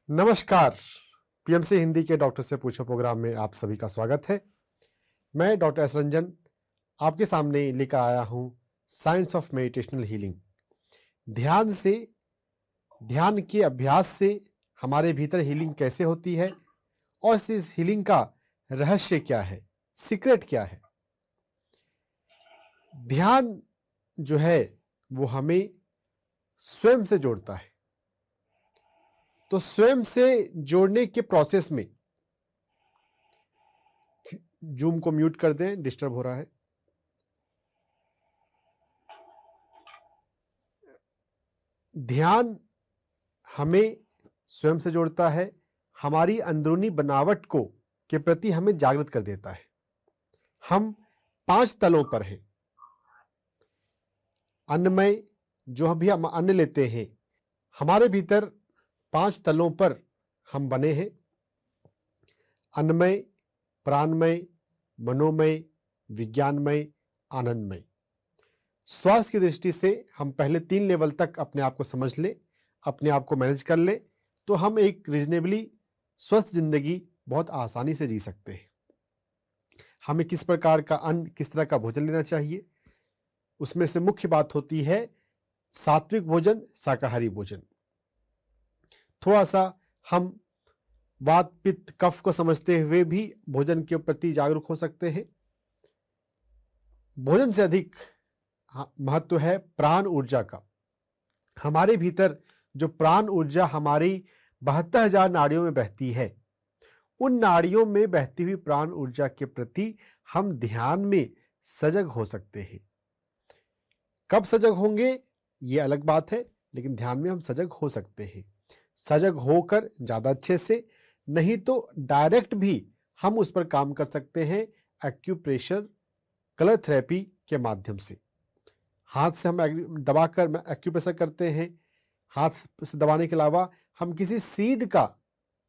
नमस्कार। पीएमसी हिंदी के डॉक्टर से पूछो प्रोग्राम में आप सभी का स्वागत है। मैं डॉक्टर एस रंजन आपके सामने लेकर आया हूं साइंस ऑफ मेडिटेशनल हीलिंग। ध्यान के अभ्यास से हमारे भीतर हीलिंग कैसे होती है और इस हीलिंग का रहस्य क्या है, सीक्रेट क्या है। ध्यान जो है वो हमें स्वयं से जोड़ता है। तो स्वयं से जोड़ने के प्रोसेस में जूम को म्यूट कर दें, डिस्टर्ब हो रहा है। ध्यान हमें स्वयं से जोड़ता है, हमारी अंदरूनी बनावट को के प्रति हमें जागृत कर देता है। हम 5 तलों पर हैं। अन्नमय, जो भी हम अन्न लेते हैं, हमारे भीतर 5 तलों पर हम बने हैं। अन्नमय, प्राणमय, मनोमय, विज्ञानमय, आनंदमय। स्वास्थ्य की दृष्टि से हम पहले 3 लेवल तक अपने आप को समझ लें, अपने आप को मैनेज कर लें, तो हम एक रीजनेबली स्वस्थ जिंदगी बहुत आसानी से जी सकते हैं। हमें किस प्रकार का अन्न, किस तरह का भोजन लेना चाहिए, उसमें से मुख्य बात होती है सात्विक भोजन, शाकाहारी भोजन। थोड़ा सा हम वात पित्त कफ को समझते हुए भी भोजन के प्रति जागरूक हो सकते हैं। भोजन से अधिक महत्व है प्राण ऊर्जा का। हमारे भीतर जो प्राण ऊर्जा हमारी 72,000 नाड़ियों में बहती है, उन नाड़ियों में बहती हुई प्राण ऊर्जा के प्रति हम ध्यान में सजग हो सकते हैं। कब सजग होंगे ये अलग बात है, लेकिन ध्यान में हम सजग हो सकते हैं। सजग होकर ज्यादा अच्छे से, नहीं तो डायरेक्ट भी हम उस पर काम कर सकते हैं एक्यूप्रेशर, कलर थेरेपी के माध्यम से। हाथ से हम दबाकर एक्यूप्रेशर करते हैं। हाथ से दबाने के अलावा हम किसी सीड का,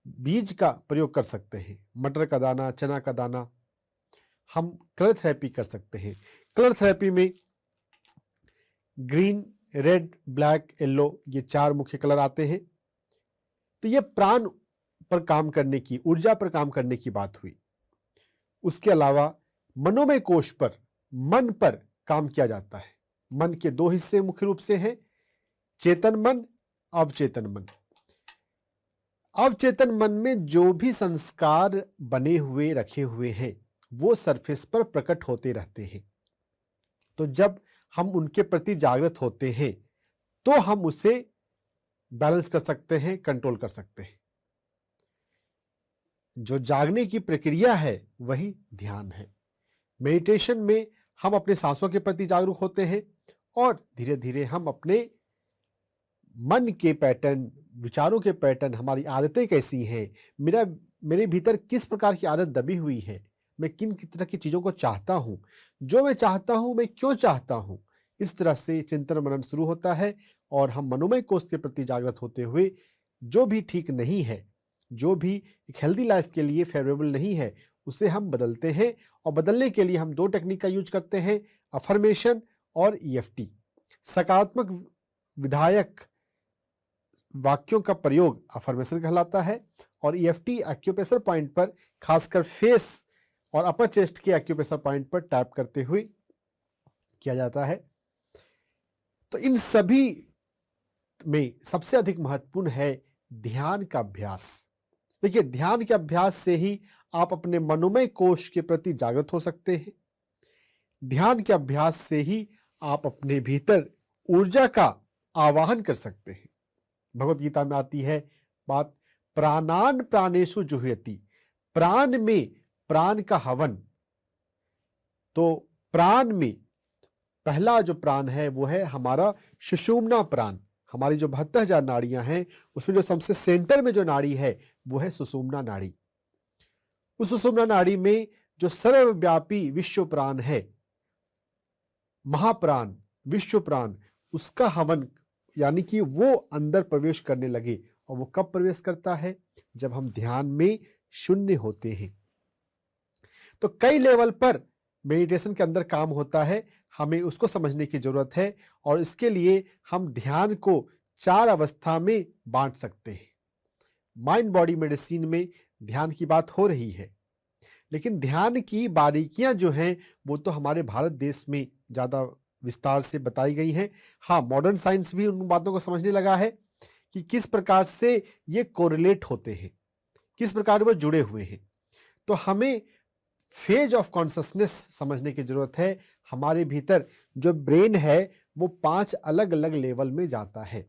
बीज का प्रयोग कर सकते हैं। मटर का दाना, चना का दाना, हम कलर थेरेपी कर सकते हैं। कलर थेरेपी में ग्रीन, रेड, ब्लैक, येलो, ये 4 मुख्य कलर आते हैं। तो ये प्राण पर काम करने की, ऊर्जा पर काम करने की बात हुई। उसके अलावा मनोमय कोश पर, मन पर काम किया जाता है। मन के 2 हिस्से मुख्य रूप से हैं, चेतन मन, अवचेतन मन। अवचेतन मन में जो भी संस्कार बने हुए रखे हुए हैं वो सरफेस पर प्रकट होते रहते हैं। तो जब हम उनके प्रति जागृत होते हैं तो हम उसे बैलेंस कर सकते हैं, कंट्रोल कर सकते हैं। जो जागने की प्रक्रिया है वही ध्यान है। मेडिटेशन में हम अपने सांसों के प्रति जागरूक होते हैं और धीरे धीरे हम अपने मन के पैटर्न, विचारों के पैटर्न, हमारी आदतें कैसी हैं, मेरे भीतर किस प्रकार की आदत दबी हुई है, मैं किन तरह की चीजों को चाहता हूं, जो मैं चाहता हूं मैं क्यों चाहता हूं, इस तरह से चिंतन मनन शुरू होता है और हम मनोमय कोष के प्रति जागृत होते हुए जो भी ठीक नहीं है, जो भी एक हेल्दी लाइफ के लिए फेवरेबल नहीं है, उसे हम बदलते हैं। और बदलने के लिए हम 2 टेक्निक का यूज करते हैं, अफर्मेशन और ईएफटी। सकारात्मक विधायक वाक्यों का प्रयोग अफर्मेशन कहलाता है और ईएफटी एक्यूप्रेशर पॉइंट पर, खासकर फेस और अपर चेस्ट के एक्यूप्रेशर पॉइंट पर टैप करते हुए किया जाता है। तो इन सभी में सबसे अधिक महत्वपूर्ण है ध्यान का अभ्यास। देखिए, ध्यान के अभ्यास से ही आप अपने मनोमय कोश के प्रति जागृत हो सकते हैं। ध्यान के अभ्यास से ही आप अपने भीतर ऊर्जा का आवाहन कर सकते हैं। भगवत गीता में आती है बात, प्राणान प्राणेषु जुह्यति, प्राण में प्राण का हवन। तो प्राण में पहला जो प्राण है वो है हमारा सुषुम्ना प्राण। हमारी जो 72,000 नाड़ियां हैं उसमें जो सबसे सेंटर में जो नाड़ी है वो है सुषुम्ना नाड़ी। उस सुषुम्ना नाड़ी में जो सर्वव्यापी विश्व प्राण है, महाप्राण, विश्व प्राण, उसका हवन, यानी कि वो अंदर प्रवेश करने लगे। और वो कब प्रवेश करता है? जब हम ध्यान में शून्य होते हैं। तो कई लेवल पर मेडिटेशन के अंदर काम होता है, हमें उसको समझने की जरूरत है। और इसके लिए हम ध्यान को 4 अवस्था में बांट सकते हैं। माइंड बॉडी मेडिसिन में ध्यान की बात हो रही है, लेकिन ध्यान की बारीकियां जो हैं वो तो हमारे भारत देश में ज़्यादा विस्तार से बताई गई हैं। हाँ, मॉडर्न साइंस भी उन बातों को समझने लगा है कि किस प्रकार से ये कोरिलेट होते हैं, किस प्रकार वो जुड़े हुए हैं। तो हमें फेज ऑफ कॉन्शसनेस समझने की जरूरत है। हमारे भीतर जो ब्रेन है वो 5 अलग अलग लेवल में जाता है।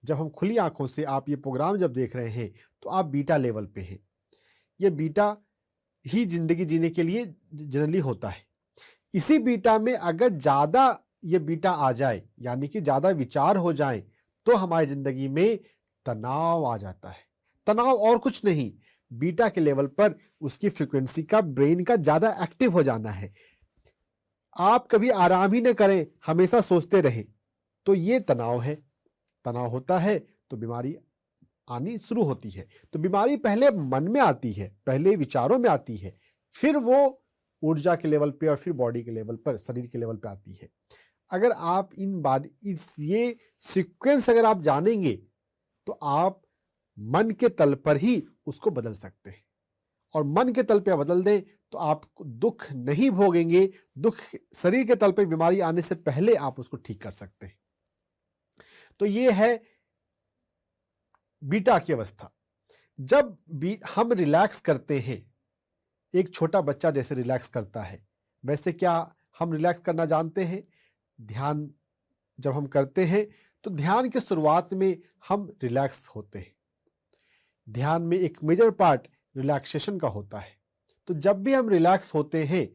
जब हम खुली आंखों से आप ये प्रोग्राम जब देख रहे हैं तो आप बीटा लेवल पे हैं। ये बीटा ही जिंदगी जीने के लिए जनरली होता है। इसी बीटा में अगर ज्यादा ये बीटा आ जाए, यानी कि ज्यादा विचार हो जाए, तो हमारी जिंदगी में तनाव आ जाता है। तनाव और कुछ नहीं, बीटा के लेवल पर उसकी फ्रीक्वेंसी का ब्रेन का ज्यादा एक्टिव हो जाना है। आप कभी आराम ही न करें, हमेशा सोचते रहें, तो ये तनाव है। तनाव होता है तो बीमारी आनी शुरू होती है। तो बीमारी पहले मन में आती है, पहले विचारों में आती है, फिर वो ऊर्जा के लेवल पे और फिर बॉडी के लेवल पर, शरीर के लेवल पे आती है। अगर आप ये सीक्वेंस अगर आप जानेंगे तो आप मन के तल पर ही उसको बदल सकते हैं। और मन के तल पे बदल दें तो आप दुख नहीं भोगेंगे। दुख शरीर के तल पे बीमारी आने से पहले आप उसको ठीक कर सकते हैं। तो ये है बीटा की अवस्था। जब हम रिलैक्स करते हैं, एक छोटा बच्चा जैसे रिलैक्स करता है, वैसे क्या हम रिलैक्स करना जानते हैं? ध्यान जब हम करते हैं तो ध्यान की शुरुआत में हम रिलैक्स होते हैं। ध्यान में एक मेजर पार्ट रिलैक्सेशन का होता है। तो जब भी हम रिलैक्स होते हैं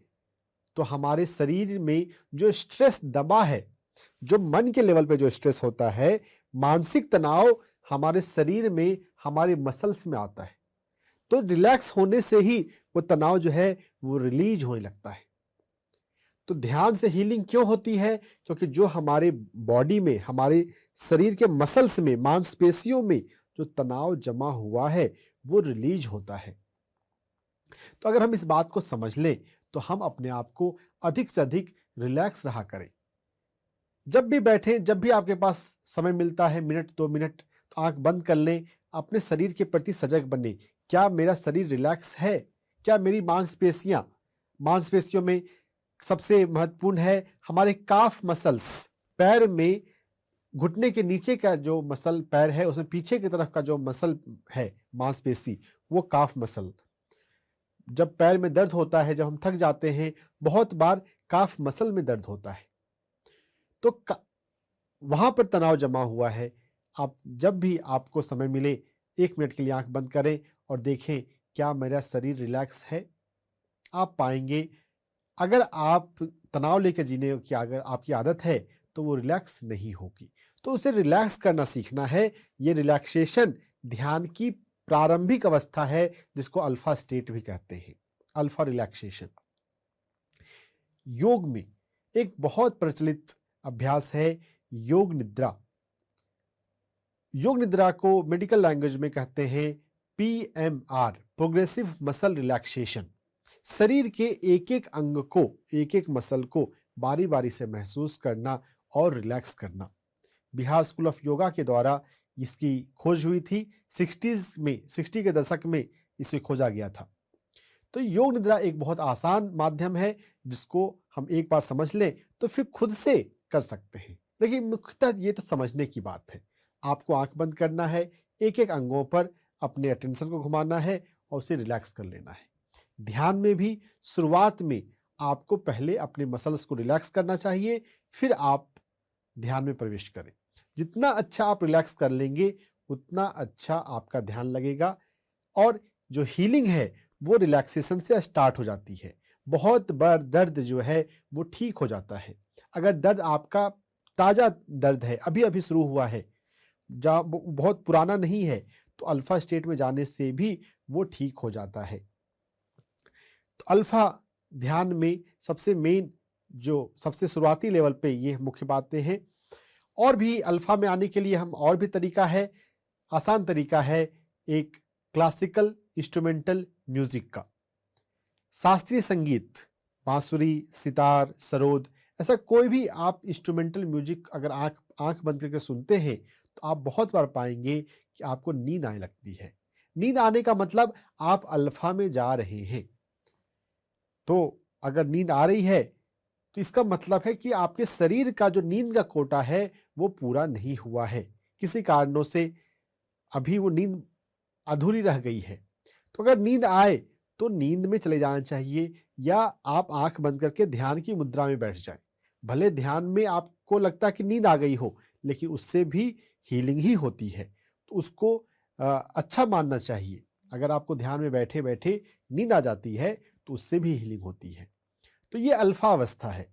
तो हमारे शरीर में जो स्ट्रेस दबा है, जो मन के लेवल पे जो स्ट्रेस होता है, मानसिक तनाव हमारे शरीर में, हमारे मसल्स में आता है। तो रिलैक्स होने से ही वो तनाव जो है वो रिलीज होने लगता है। तो ध्यान से हीलिंग क्यों होती है? क्योंकि जो हमारे बॉडी में, हमारे शरीर के मसल्स में, मांसपेशियों में जो तनाव जमा हुआ है वो रिलीज होता है। तो अगर हम इस बात को समझ लें तो हम अपने आप को अधिक से अधिक रिलैक्स रहा करें। जब भी बैठें, जब भी आपके पास समय मिलता है, मिनट 2 मिनट, तो आंख बंद कर लें, अपने शरीर के प्रति सजग बने। क्या मेरा शरीर रिलैक्स है? क्या मेरी मांसपेशियों में सबसे महत्वपूर्ण है हमारे काफ मसल्स, पैर में घुटने के नीचे का जो मसल पैर है उसमें पीछे की तरफ का जो मसल है, मांसपेशी, वो काफ मसल। जब पैर में दर्द होता है, जब हम थक जाते हैं, बहुत बार काफ मसल में दर्द होता है, तो वहां पर तनाव जमा हुआ है। आप जब भी आपको समय मिले 1 मिनट के लिए आंख बंद करें और देखें क्या मेरा शरीर रिलैक्स है। आप पाएंगे अगर आप तनाव लेकर जीने की अगर आपकी आदत है तो वो रिलैक्स नहीं होगी। तो उसे रिलैक्स करना सीखना है। ये रिलैक्सेशन ध्यान की प्रारंभिक अवस्था है जिसको अल्फा स्टेट भी कहते हैं, अल्फा रिलैक्सेशन। योग में एक बहुत प्रचलित अभ्यास है योग निद्रा। योग निद्रा को मेडिकल लैंग्वेज में कहते हैं PMR, प्रोग्रेसिव मसल रिलैक्सेशन। शरीर के एक एक अंग को, एक एक मसल को बारी बारी से महसूस करना और रिलैक्स करना। बिहार स्कूल ऑफ योगा के द्वारा इसकी खोज हुई थी। 60 के दशक में इसे खोजा गया था। तो योग निद्रा एक बहुत आसान माध्यम है जिसको हम एक बार समझ लें तो फिर खुद से कर सकते हैं। देखिए, मुख्यतः ये तो समझने की बात है। आपको आंख बंद करना है, एक एक अंगों पर अपने अटेंशन को घुमाना है और उसे रिलैक्स कर लेना है। ध्यान में भी शुरुआत में आपको पहले अपने मसल्स को रिलैक्स करना चाहिए, फिर आप ध्यान में प्रवेश करें। जितना अच्छा आप रिलैक्स कर लेंगे उतना अच्छा आपका ध्यान लगेगा और जो हीलिंग है वो रिलैक्सेशन से स्टार्ट हो जाती है। बहुत बार दर्द जो है वो ठीक हो जाता है। अगर दर्द आपका ताजा दर्द है, अभी अभी शुरू हुआ है, बहुत पुराना नहीं है, तो अल्फा स्टेट में जाने से भी वो ठीक हो जाता है। तो अल्फा ध्यान में सबसे मेन, जो सबसे शुरुआती लेवल पे ये मुख्य बातें हैं। और भी अल्फा में आने के लिए हम और भी तरीका है, आसान तरीका है एक क्लासिकल इंस्ट्रूमेंटल म्यूजिक का। शास्त्रीय संगीत, बांसुरी, सितार, सरोद, ऐसा कोई भी आप इंस्ट्रूमेंटल म्यूजिक अगर आंख बंद करके सुनते हैं तो आप बहुत बार पाएंगे कि आपको नींद आने लगती है। नींद आने का मतलब आप अल्फा में जा रहे हैं। तो अगर नींद आ रही है तो इसका मतलब है कि आपके शरीर का जो नींद का कोटा है वो पूरा नहीं हुआ है, किसी कारणों से अभी वो नींद अधूरी रह गई है। तो अगर नींद आए तो नींद में चले जाना चाहिए, या आप आंख बंद करके ध्यान की मुद्रा में बैठ जाएं। भले ध्यान में आपको लगता है कि नींद आ गई हो, लेकिन उससे भी हीलिंग ही होती है, तो उसको अच्छा मानना चाहिए। अगर आपको ध्यान में बैठे बैठे नींद आ जाती है तो उससे भी हीलिंग होती है। तो ये अल्फा अवस्था है।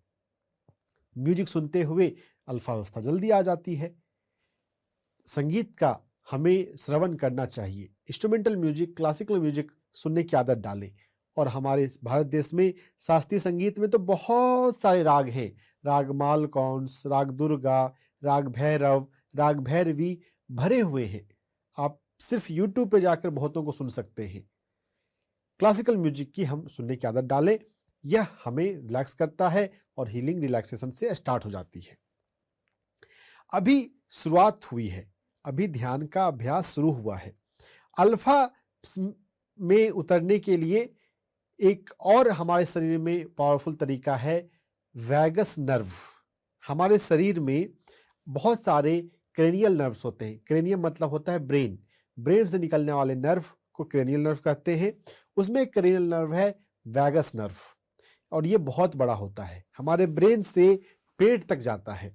म्यूजिक सुनते हुए अल्फा अवस्था जल्दी आ जाती है। संगीत का हमें श्रवण करना चाहिए। इंस्ट्रूमेंटल म्यूजिक, क्लासिकल म्यूजिक सुनने की आदत डालें। और हमारे इस भारत देश में शास्त्रीय संगीत में तो बहुत सारे राग हैं। राग मालकौंस, राग दुर्गा, राग भैरव, राग भैरवी भरे हुए हैं। आप सिर्फ यूट्यूब पे जाकर बहुतों को सुन सकते हैं। क्लासिकल म्यूजिक की हम सुनने की आदत डालें, यह हमें रिलैक्स करता है और हीलिंग रिलैक्सेशन से स्टार्ट हो जाती है। अभी शुरुआत हुई है, अभी ध्यान का अभ्यास शुरू हुआ है। अल्फा में उतरने के लिए एक और हमारे शरीर में पावरफुल तरीका है, वैगस नर्व। हमारे शरीर में बहुत सारे क्रेनियल नर्व्स होते हैं। क्रेनियम मतलब होता है ब्रेन। ब्रेन से निकलने वाले नर्व को क्रेनियल नर्व कहते हैं। उसमें एक क्रेनियल नर्व है वैगस नर्व, और ये बहुत बड़ा होता है, हमारे ब्रेन से पेट तक जाता है।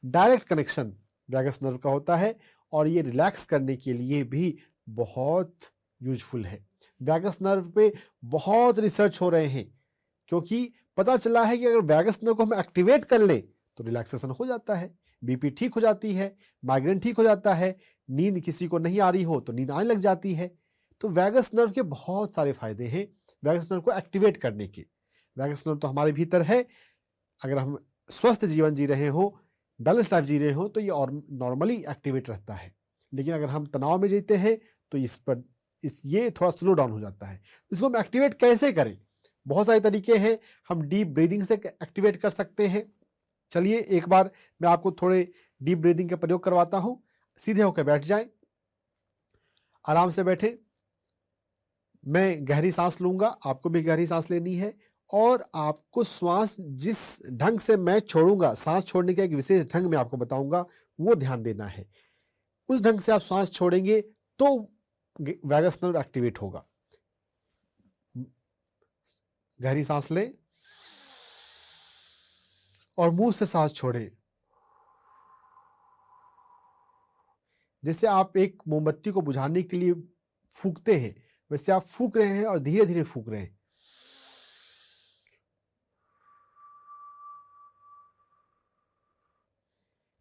डायरेक्ट कनेक्शन वैगस नर्व का होता है, और ये रिलैक्स करने के लिए भी बहुत यूजफुल है। वैगस नर्व पे बहुत रिसर्च हो रहे हैं, क्योंकि पता चला है कि अगर वैगस नर्व को हम एक्टिवेट कर लें तो रिलैक्सेशन हो जाता है, बीपी ठीक हो जाती है, माइग्रेन ठीक हो जाता है, नींद किसी को नहीं आ रही हो तो नींद आने लग जाती है। तो वैगस नर्व के बहुत सारे फायदे हैं वैगस नर्व को एक्टिवेट करने के। वैगस नर्व तो हमारे भीतर है। अगर हम स्वस्थ जीवन जी रहे हो, बैलेंस लाइफ जी रहे हो, तो ये और नॉर्मली एक्टिवेट रहता है। लेकिन अगर हम तनाव में जीते हैं तो ये थोड़ा स्लो डाउन हो जाता है। इसको हम एक्टिवेट कैसे करें? बहुत सारे तरीके हैं। हम डीप ब्रीदिंग से एक्टिवेट कर सकते हैं। चलिए एक बार मैं आपको थोड़े डीप ब्रीदिंग का प्रयोग करवाता हूं। सीधे होकर बैठ जाएं, आराम से बैठे। मैं गहरी सांस लूंगा, आपको भी गहरी सांस लेनी है, और आपको श्वास जिस ढंग से मैं छोड़ूंगा, सांस छोड़ने का एक विशेष ढंग मैं आपको बताऊंगा, वो ध्यान देना है। उस ढंग से आप सांस छोड़ेंगे तो वैगस नर्व एक्टिवेट होगा। गहरी सांस लें और मुंह से सांस छोड़ें। जैसे आप एक मोमबत्ती को बुझाने के लिए फूंकते हैं, वैसे आप फूंक रहे हैं और धीरे धीरे फूंक रहे हैं।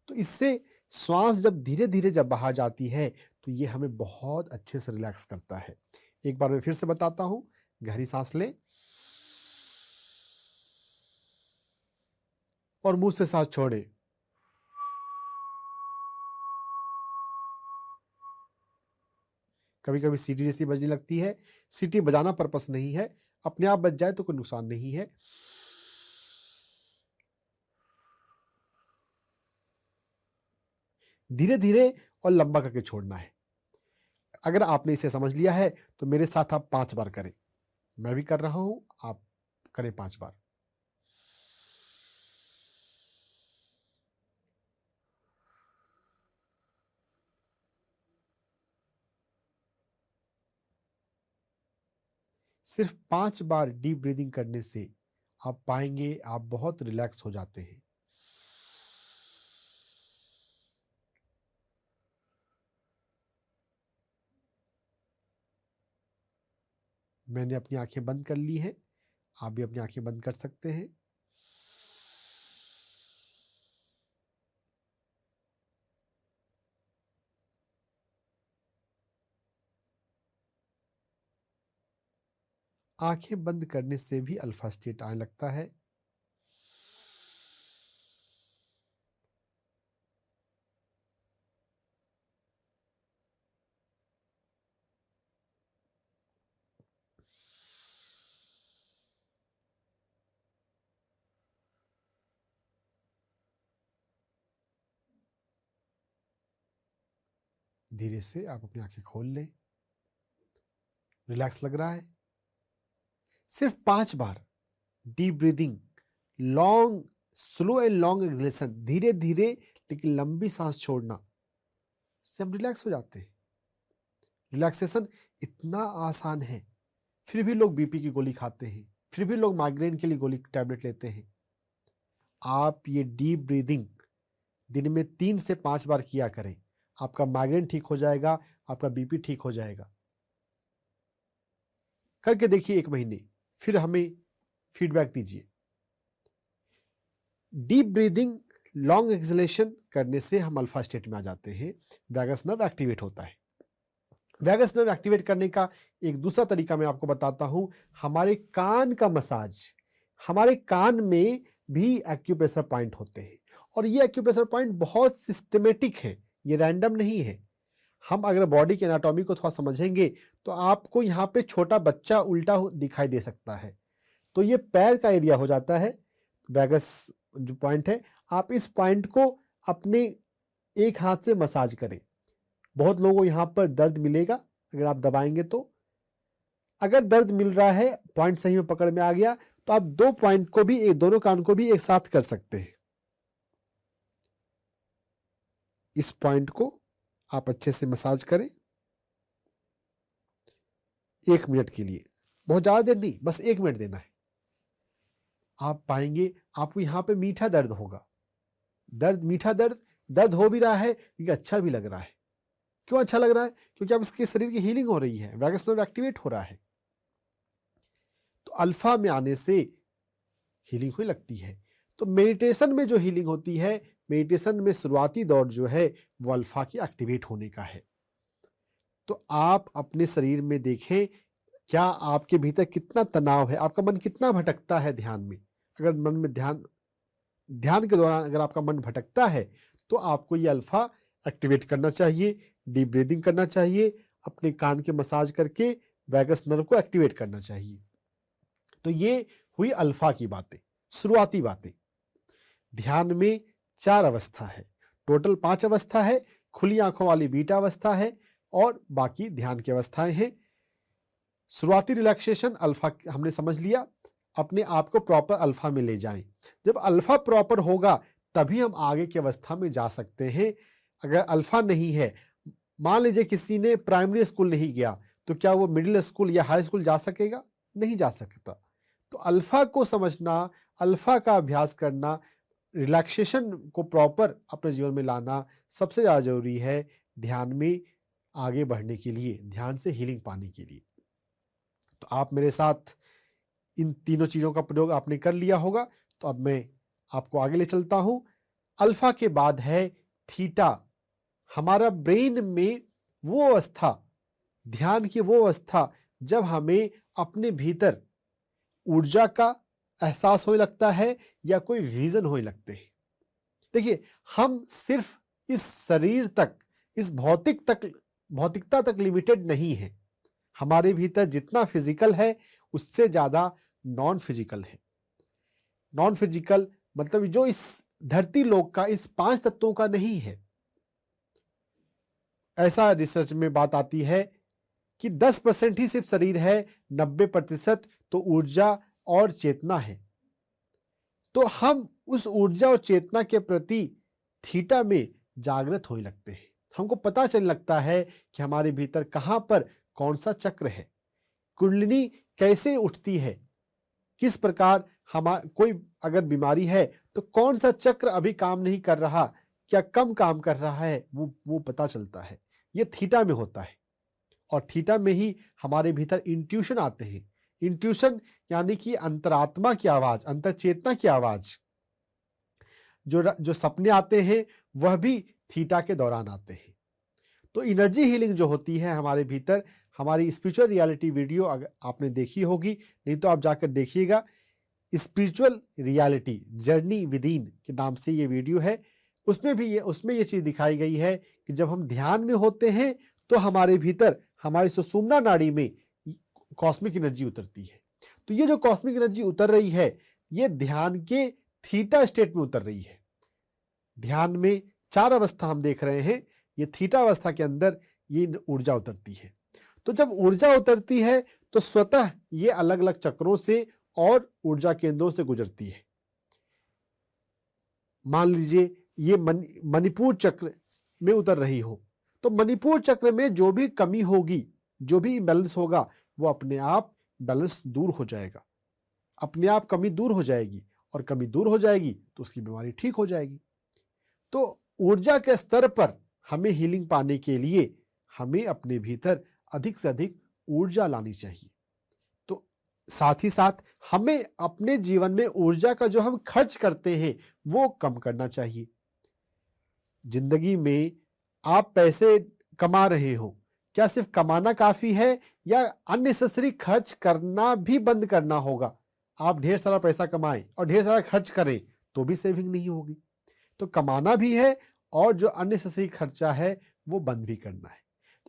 तो इससे श्वास जब धीरे धीरे जब बाहर जाती है तो ये हमें बहुत अच्छे से रिलैक्स करता है। एक बार मैं फिर से बताता हूं, गहरी सांस लें और मुंह से सांस छोड़ें। कभी कभी सीटी जैसी बजने लगती है। सीटी बजाना पर्पस नहीं है, अपने आप बज जाए तो कोई नुकसान नहीं है। धीरे धीरे और लंबा करके छोड़ना है। अगर आपने इसे समझ लिया है तो मेरे साथ आप 5 बार करें। मैं भी कर रहा हूं, आप करें 5 बार। सिर्फ 5 बार डीप ब्रीदिंग करने से आप पाएंगे आप बहुत रिलैक्स हो जाते हैं। मैंने अपनी आंखें बंद कर ली हैं, आप भी अपनी आंखें बंद कर सकते हैं। आंखें बंद करने से भी अल्फा स्टेट आने लगता है। धीरे से आप अपनी आंखें खोल लें। रिलैक्स लग रहा है। सिर्फ 5 बार deep breathing, long, slow and long exhalation, धीरे धीरे लेकिन लंबी सांस छोड़ना से हम रिलैक्स हो जाते हैं। रिलैक्सेशन इतना आसान है, फिर भी लोग बीपी की गोली खाते हैं, फिर भी लोग माइग्रेन के लिए गोली टैबलेट लेते हैं। आप ये डीप ब्रीदिंग दिन में 3 से 5 बार किया करें, आपका माइग्रेन ठीक हो जाएगा, आपका बीपी ठीक हो जाएगा। करके देखिए 1 महीने, फिर हमें फीडबैक दीजिए। डीप ब्रीदिंग, लॉन्ग एक्सहेलेशन करने से हम अल्फा स्टेट में आ जाते हैं, वैगस नर्व एक्टिवेट होता है। वैगस नर्व एक्टिवेट करने का एक दूसरा तरीका मैं आपको बताता हूं, हमारे कान का मसाज। हमारे कान में भी एक्यूप्रेशर पॉइंट होते हैं और ये एक्यूप्रेशर पॉइंट बहुत सिस्टमेटिक है, ये रैंडम नहीं है। हम अगर बॉडी के एनाटॉमी को थोड़ा समझेंगे तो आपको यहाँ पे छोटा बच्चा उल्टा दिखाई दे सकता है, तो ये पैर का एरिया हो जाता है। वैगस जो पॉइंट है, आप इस पॉइंट को अपने एक हाथ से मसाज करें। बहुत लोगों को यहाँ पर दर्द मिलेगा अगर आप दबाएंगे तो। अगर दर्द मिल रहा है, पॉइंट सही में पकड़ में आ गया, तो आप 2 पॉइंट को भी, दोनों कान को भी एक साथ कर सकते हैं। इस पॉइंट को आप अच्छे से मसाज करें 1 मिनट के लिए, बहुत ज्यादा देर नहीं, बस 1 मिनट देना है। आप पाएंगे आपको यहाँ पे मीठा दर्द होगा। मीठा दर्द हो भी रहा है क्योंकि अच्छा भी लग रहा है। क्यों अच्छा लग रहा है? क्योंकि अब इसके शरीर की हीलिंग हो रही है, वैगस नर्व एक्टिवेट हो रहा है। तो अल्फा में आने से हीलिंग हुई लगती है। तो मेडिटेशन में जो हीलिंग होती है, मेडिटेशन में शुरुआती दौर जो है वो अल्फा की एक्टिवेट होने का है। तो आप अपने शरीर में देखें, क्या आपके भीतर कितना तनाव है, आपका मन कितना भटकता है ध्यान में। अगर मन में ध्यान के दौरान अगर आपका मन भटकता है तो आपको ये अल्फा एक्टिवेट करना चाहिए, डीप ब्रीदिंग करना चाहिए, अपने कान के मसाज करके वैगस नर्व को एक्टिवेट करना चाहिए। तो ये हुई अल्फा की बातें, शुरुआती बातें। ध्यान में 4 अवस्था है, टोटल 5 अवस्था है। खुली आंखों वाली बीटा अवस्था है और बाकी ध्यान की अवस्थाएं हैं। शुरुआती रिलैक्सेशन अल्फा हमने समझ लिया, अपने आप को प्रॉपर अल्फा में ले जाएं। जब अल्फा प्रॉपर होगा तभी हम आगे की अवस्था में जा सकते हैं। अगर अल्फा नहीं है, मान लीजिए किसी ने प्राइमरी स्कूल नहीं गया, तो क्या वो मिडिल स्कूल या हाई स्कूल जा सकेगा? नहीं जा सकता। तो अल्फा को समझना, अल्फा का अभ्यास करना, रिलैक्सेशन को प्रॉपर अपने जीवन में लाना सबसे ज़्यादा जरूरी है ध्यान में आगे बढ़ने के लिए, ध्यान से हीलिंग पाने के लिए। तो आप मेरे साथ इन तीनों चीज़ों का प्रयोग आपने कर लिया होगा, तो अब मैं आपको आगे ले चलता हूं। अल्फा के बाद है थीटा। हमारा ब्रेन में वो अवस्था, ध्यान की वो अवस्था जब हमें अपने भीतर ऊर्जा का एहसास होने लगता है या कोई विजन होने लगते हैं। देखिए, हम सिर्फ इस शरीर तक, इस भौतिकता तक लिमिटेड नहीं है। हमारे भीतर जितना फिजिकल है उससे ज्यादा नॉन फिजिकल है। नॉन फिजिकल मतलब जो इस धरती लोक का, इस 5 तत्वों का नहीं है। ऐसा रिसर्च में बात आती है कि 10% ही सिर्फ शरीर है, 90% तो ऊर्जा और चेतना है। तो हम उस ऊर्जा और चेतना के प्रति थीटा में जागृत होने लगते हैं। हमको पता चलने लगता है कि हमारे भीतर कहां पर कौन सा चक्र है, कुंडलिनी कैसे उठती है, किस प्रकार कोई अगर बीमारी है तो कौन सा चक्र अभी काम नहीं कर रहा, क्या कम काम कर रहा है, वो पता चलता है। ये थीटा में होता है और थीटा में ही हमारे भीतर इंट्यूशन आते हैं। इंट्यूशन यानी कि अंतरात्मा की आवाज, अंतर चेतना की आवाज। जो सपने आते हैं वह भी थीटा के दौरान आते हैं। तो एनर्जी हीलिंग जो होती है हमारे भीतर, हमारी स्पिरिचुअल रियलिटी वीडियो अगर आपने देखी होगी, नहीं तो आप जाकर देखिएगा। स्पिरिचुअल रियलिटी जर्नी विदिन के नाम से ये वीडियो है। उसमें ये चीज दिखाई गई है कि जब हम ध्यान में होते हैं तो हमारे भीतर, हमारी सुषुम्ना नाड़ी में कॉस्मिक एनर्जी उतरती है। तो ये जो कॉस्मिक एनर्जी उतर रही है, ये ध्यान के थीटा स्टेट में उतर रही है। ध्यान में 4 अवस्था हम देख रहे हैं, ये थीटा अवस्था के अंदर ये ऊर्जा उतरती है। तो जब ऊर्जा उतरती है तो स्वतः ये अलग अलग चक्रों से और ऊर्जा केंद्रों से गुजरती है। मान लीजिए ये मणिपुर चक्र में उतर रही हो, तो मणिपुर चक्र में जो भी कमी होगी, जो भी इम्बैलेंस होगा, वो अपने आप बैलेंस दूर हो जाएगा, अपने आप कमी दूर हो जाएगी, और कमी दूर हो जाएगी तो उसकी बीमारी ठीक हो जाएगी। तो ऊर्जा के स्तर पर हमें हीलिंग पाने के लिए हमें अपने भीतर अधिक से अधिक ऊर्जा लानी चाहिए। तो साथ ही साथ हमें अपने जीवन में ऊर्जा का जो हम खर्च करते हैं वो कम करना चाहिए। जिंदगी में आप पैसे कमा रहे हो, क्या सिर्फ कमाना काफी है या अननेसेसरी खर्च करना भी बंद करना होगा? आप ढेर सारा पैसा कमाएं और ढेर सारा खर्च करें तो भी सेविंग नहीं होगी। तो कमाना भी है और जो अननेसेसरी खर्चा है वो बंद भी करना है।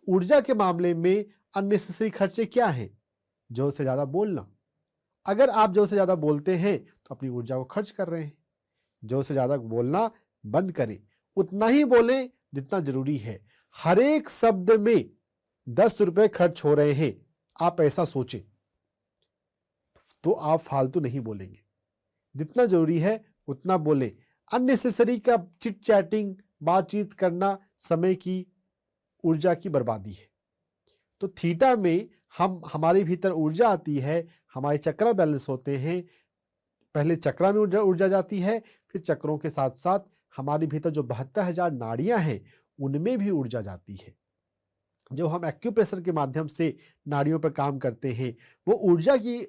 ऊर्जा के मामले में अननेसेसरी खर्चे क्या हैं? जो से ज्यादा बोलना। अगर आप जो से ज्यादा बोलते हैं तो अपनी ऊर्जा को खर्च कर रहे हैं। जो से ज्यादा बोलना बंद करें, उतना ही बोलें जितना जरूरी है। हर एक शब्द में 10 रुपए खर्च हो रहे हैं, आप ऐसा सोचें तो आप फालतू नहीं बोलेंगे। जितना जरूरी है उतना बोलें। अननेसेसरी का चिट चैटिंग, बातचीत करना समय की, ऊर्जा की बर्बादी है। तो थीटा में हमारे भीतर ऊर्जा आती है, हमारे चक्र बैलेंस होते हैं। पहले चक्रा में ऊर्जा जाती है, फिर चक्रों के साथ साथ हमारे भीतर जो 72,000 नाड़ियां हैं उनमें भी ऊर्जा जाती है। जो हम एक्यूप्रेशर के माध्यम से नाड़ियों पर काम करते हैं, वो ऊर्जा की,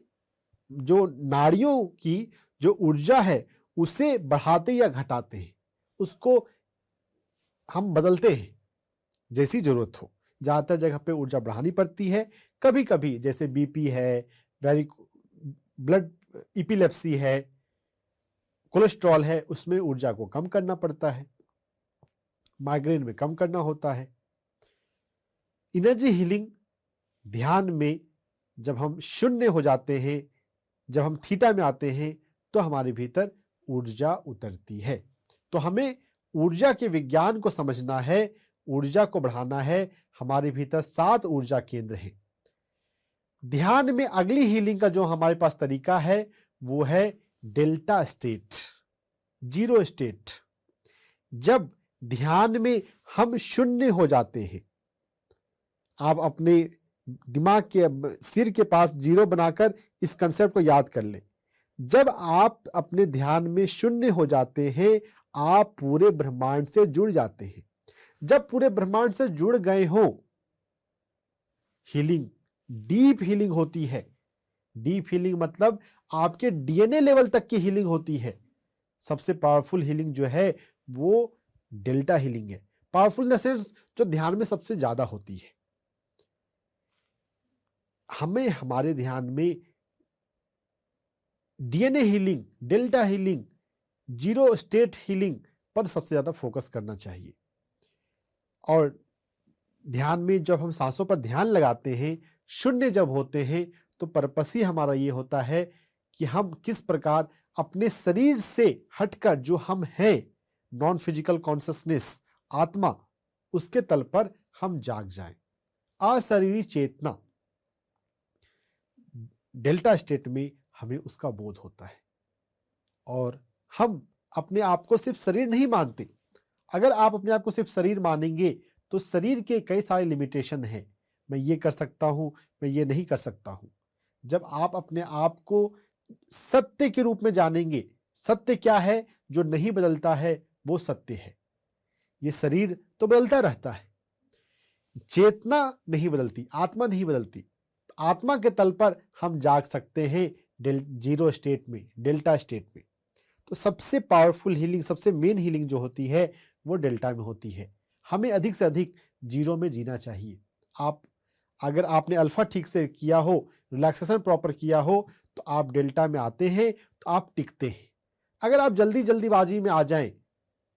जो नाड़ियों की जो ऊर्जा है उसे बढ़ाते या घटाते हैं, उसको हम बदलते हैं जैसी जरूरत हो। ज्यादातर जगह पे ऊर्जा बढ़ानी पड़ती है। कभी कभी जैसे बीपी है, ब्लड इपिलेप्सी है, कोलेस्ट्रॉल है, उसमें ऊर्जा को कम करना पड़ता है। माइग्रेन में कम करना होता है। एनर्जी हीलिंग ध्यान में जब हम शून्य हो जाते हैं, जब हम थीटा में आते हैं तो हमारे भीतर ऊर्जा उतरती है। तो हमें ऊर्जा के विज्ञान को समझना है, ऊर्जा को बढ़ाना है। हमारे भीतर 7 ऊर्जा केंद्र हैं। ध्यान में अगली हीलिंग का जो हमारे पास तरीका है वो है डेल्टा स्टेट, जीरो स्टेट। जब ध्यान में हम शून्य हो जाते हैं, आप अपने दिमाग के सिर के पास जीरो बनाकर इस कंसेप्ट को याद कर लें। जब आप अपने ध्यान में शून्य हो जाते हैं, आप पूरे ब्रह्मांड से जुड़ जाते हैं। जब पूरे ब्रह्मांड से जुड़ गए हो, हीलिंग, डीप हीलिंग होती है। डीप हीलिंग मतलब आपके डीएनए लेवल तक की हीलिंग होती है। सबसे पावरफुल हीलिंग जो है वो डेल्टा हीलिंग है। पावरफुल इन द सेंस जो ध्यान में सबसे ज्यादा होती है। हमें हमारे ध्यान में DNA healing, delta healing, zero state healing पर सबसे ज्यादा फोकस करना चाहिए। और ध्यान में जब हम सांसों पर ध्यान लगाते हैं, शून्य जब होते हैं, तो पर्पस ही हमारा ये होता है कि हम किस प्रकार अपने शरीर से हटकर जो हम हैं, नॉन फिजिकल कॉन्शियसनेस, आत्मा, उसके तल पर हम जाग जाएं। अशरीरी चेतना, डेल्टा स्टेट में हमें उसका बोध होता है। और हम अपने आप को सिर्फ शरीर नहीं मानते। अगर आप अपने आप को सिर्फ शरीर मानेंगे तो शरीर के कई सारे लिमिटेशन हैं। मैं ये कर सकता हूं, मैं ये नहीं कर सकता हूं। जब आप अपने आप को सत्य के रूप में जानेंगे, सत्य क्या है? जो नहीं बदलता है वो सत्य है। ये शरीर तो बदलता रहता है, चेतना नहीं बदलती, आत्मा नहीं बदलती। आत्मा के तल पर हम जाग सकते हैं जीरो स्टेट में, डेल्टा स्टेट में। तो सबसे पावरफुल हीलिंग, सबसे मेन हीलिंग जो होती है वो डेल्टा में होती है। हमें अधिक से अधिक जीरो में जीना चाहिए। अगर आपने अल्फा ठीक से किया हो, रिलैक्सेशन प्रॉपर किया हो, तो आप डेल्टा में आते हैं तो आप टिकते हैं। अगर आप जल्दीबाजी में आ जाएं,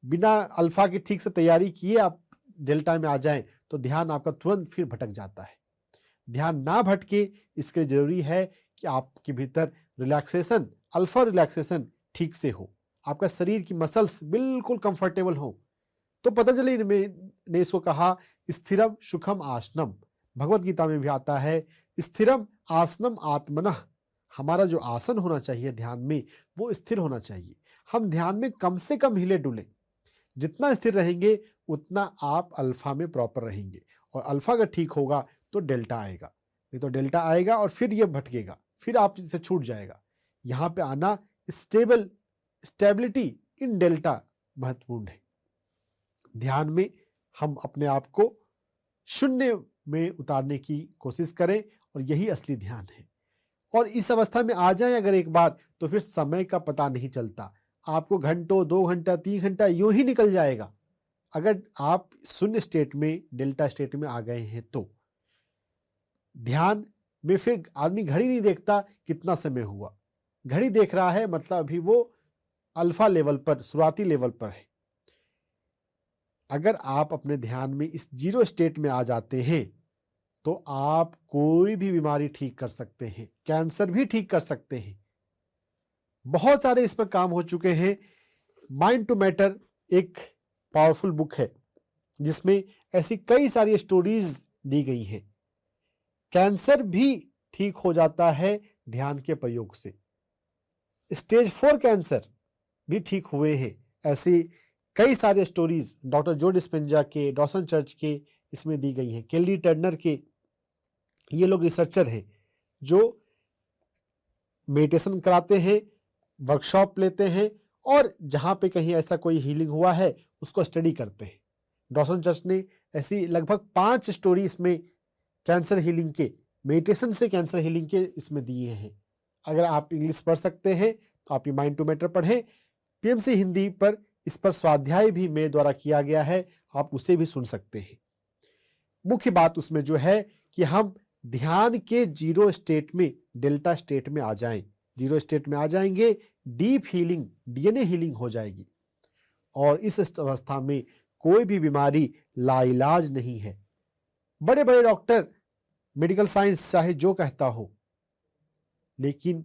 बिना अल्फा की ठीक से तैयारी किए आप डेल्टा में आ जाएं, तो ध्यान आपका तुरंत फिर भटक जाता है। ध्यान ना भटके, इसके लिए जरूरी है कि आपके भीतर रिलैक्सेशन, अल्फा रिलैक्सेशन ठीक से हो, आपका शरीर की मसल्स बिल्कुल कंफर्टेबल हो। तो पतंजलि ने इसको कहा स्थिरम सुखम आसनम, भगवत गीता में भी आता है, स्थिरम आसनम आत्मनः, हमारा जो आसन होना चाहिए ध्यान में वो स्थिर होना चाहिए। हम ध्यान में कम से कम हिले डुले, जितना स्थिर रहेंगे उतना आप अल्फा में प्रॉपर रहेंगे, और अल्फा अगर ठीक होगा तो डेल्टा आएगा, नहीं तो डेल्टा आएगा और फिर ये भटकेगा, फिर आप इससे छूट जाएगा। यहाँ पे आना स्टेबिलिटी इन डेल्टा महत्वपूर्ण है। ध्यान में हम अपने आप को शून्य में उतारने की कोशिश करें, और यही असली ध्यान है। और इस अवस्था में आ जाए अगर एक बार, तो फिर समय का पता नहीं चलता, आपको घंटों, 2 घंटा, 3 घंटा यूं ही निकल जाएगा। अगर आप शून्य स्टेट में, डेल्टा स्टेट में आ गए हैं तो ध्यान में फिर आदमी घड़ी नहीं देखता कितना समय हुआ, घड़ी देख रहा है मतलब अभी वो अल्फा लेवल पर, शुरुआती लेवल पर है। अगर आप अपने ध्यान में इस जीरो स्टेट में आ जाते हैं तो आप कोई भी बीमारी ठीक कर सकते हैं, कैंसर भी ठीक कर सकते हैं। बहुत सारे इस पर काम हो चुके हैं। माइंड टू मैटर एक पावरफुल बुक है जिसमें ऐसी कई सारी स्टोरीज दी गई हैं। कैंसर भी ठीक हो जाता है ध्यान के प्रयोग से, स्टेज 4 कैंसर भी ठीक हुए हैं। ऐसी कई सारे स्टोरीज डॉक्टर जो डिस्पेंजा के, डॉसन चर्च के इसमें दी गई हैं, केली टर्नर के। ये लोग रिसर्चर हैं जो मेडिटेशन कराते हैं, वर्कशॉप लेते हैं, और जहां पे कहीं ऐसा कोई हीलिंग हुआ है उसको स्टडी करते हैं। डॉसन चर्च ने ऐसी लगभग 5 स्टोरी इसमें कैंसर हीलिंग के, मेडिटेशन से कैंसर हीलिंग के इसमें दिए हैं। अगर आप इंग्लिश पढ़ सकते हैं तो आप ये माइंड टू मैटर पढ़ें। पीएमसी हिंदी पर इस पर स्वाध्याय भी मेरे द्वारा किया गया है, आप उसे भी सुन सकते हैं। मुख्य बात उसमें जो है कि हम ध्यान के जीरो स्टेट में, डेल्टा स्टेट में आ जाएं। जीरो स्टेट में आ जाएंगे, डीप हीलिंग, डीएनए हीलिंग हो जाएगी, और इस अवस्था में कोई भी बीमारी लाइलाज नहीं है। बड़े बड़े डॉक्टर, मेडिकल साइंस चाहे जो कहता हो, लेकिन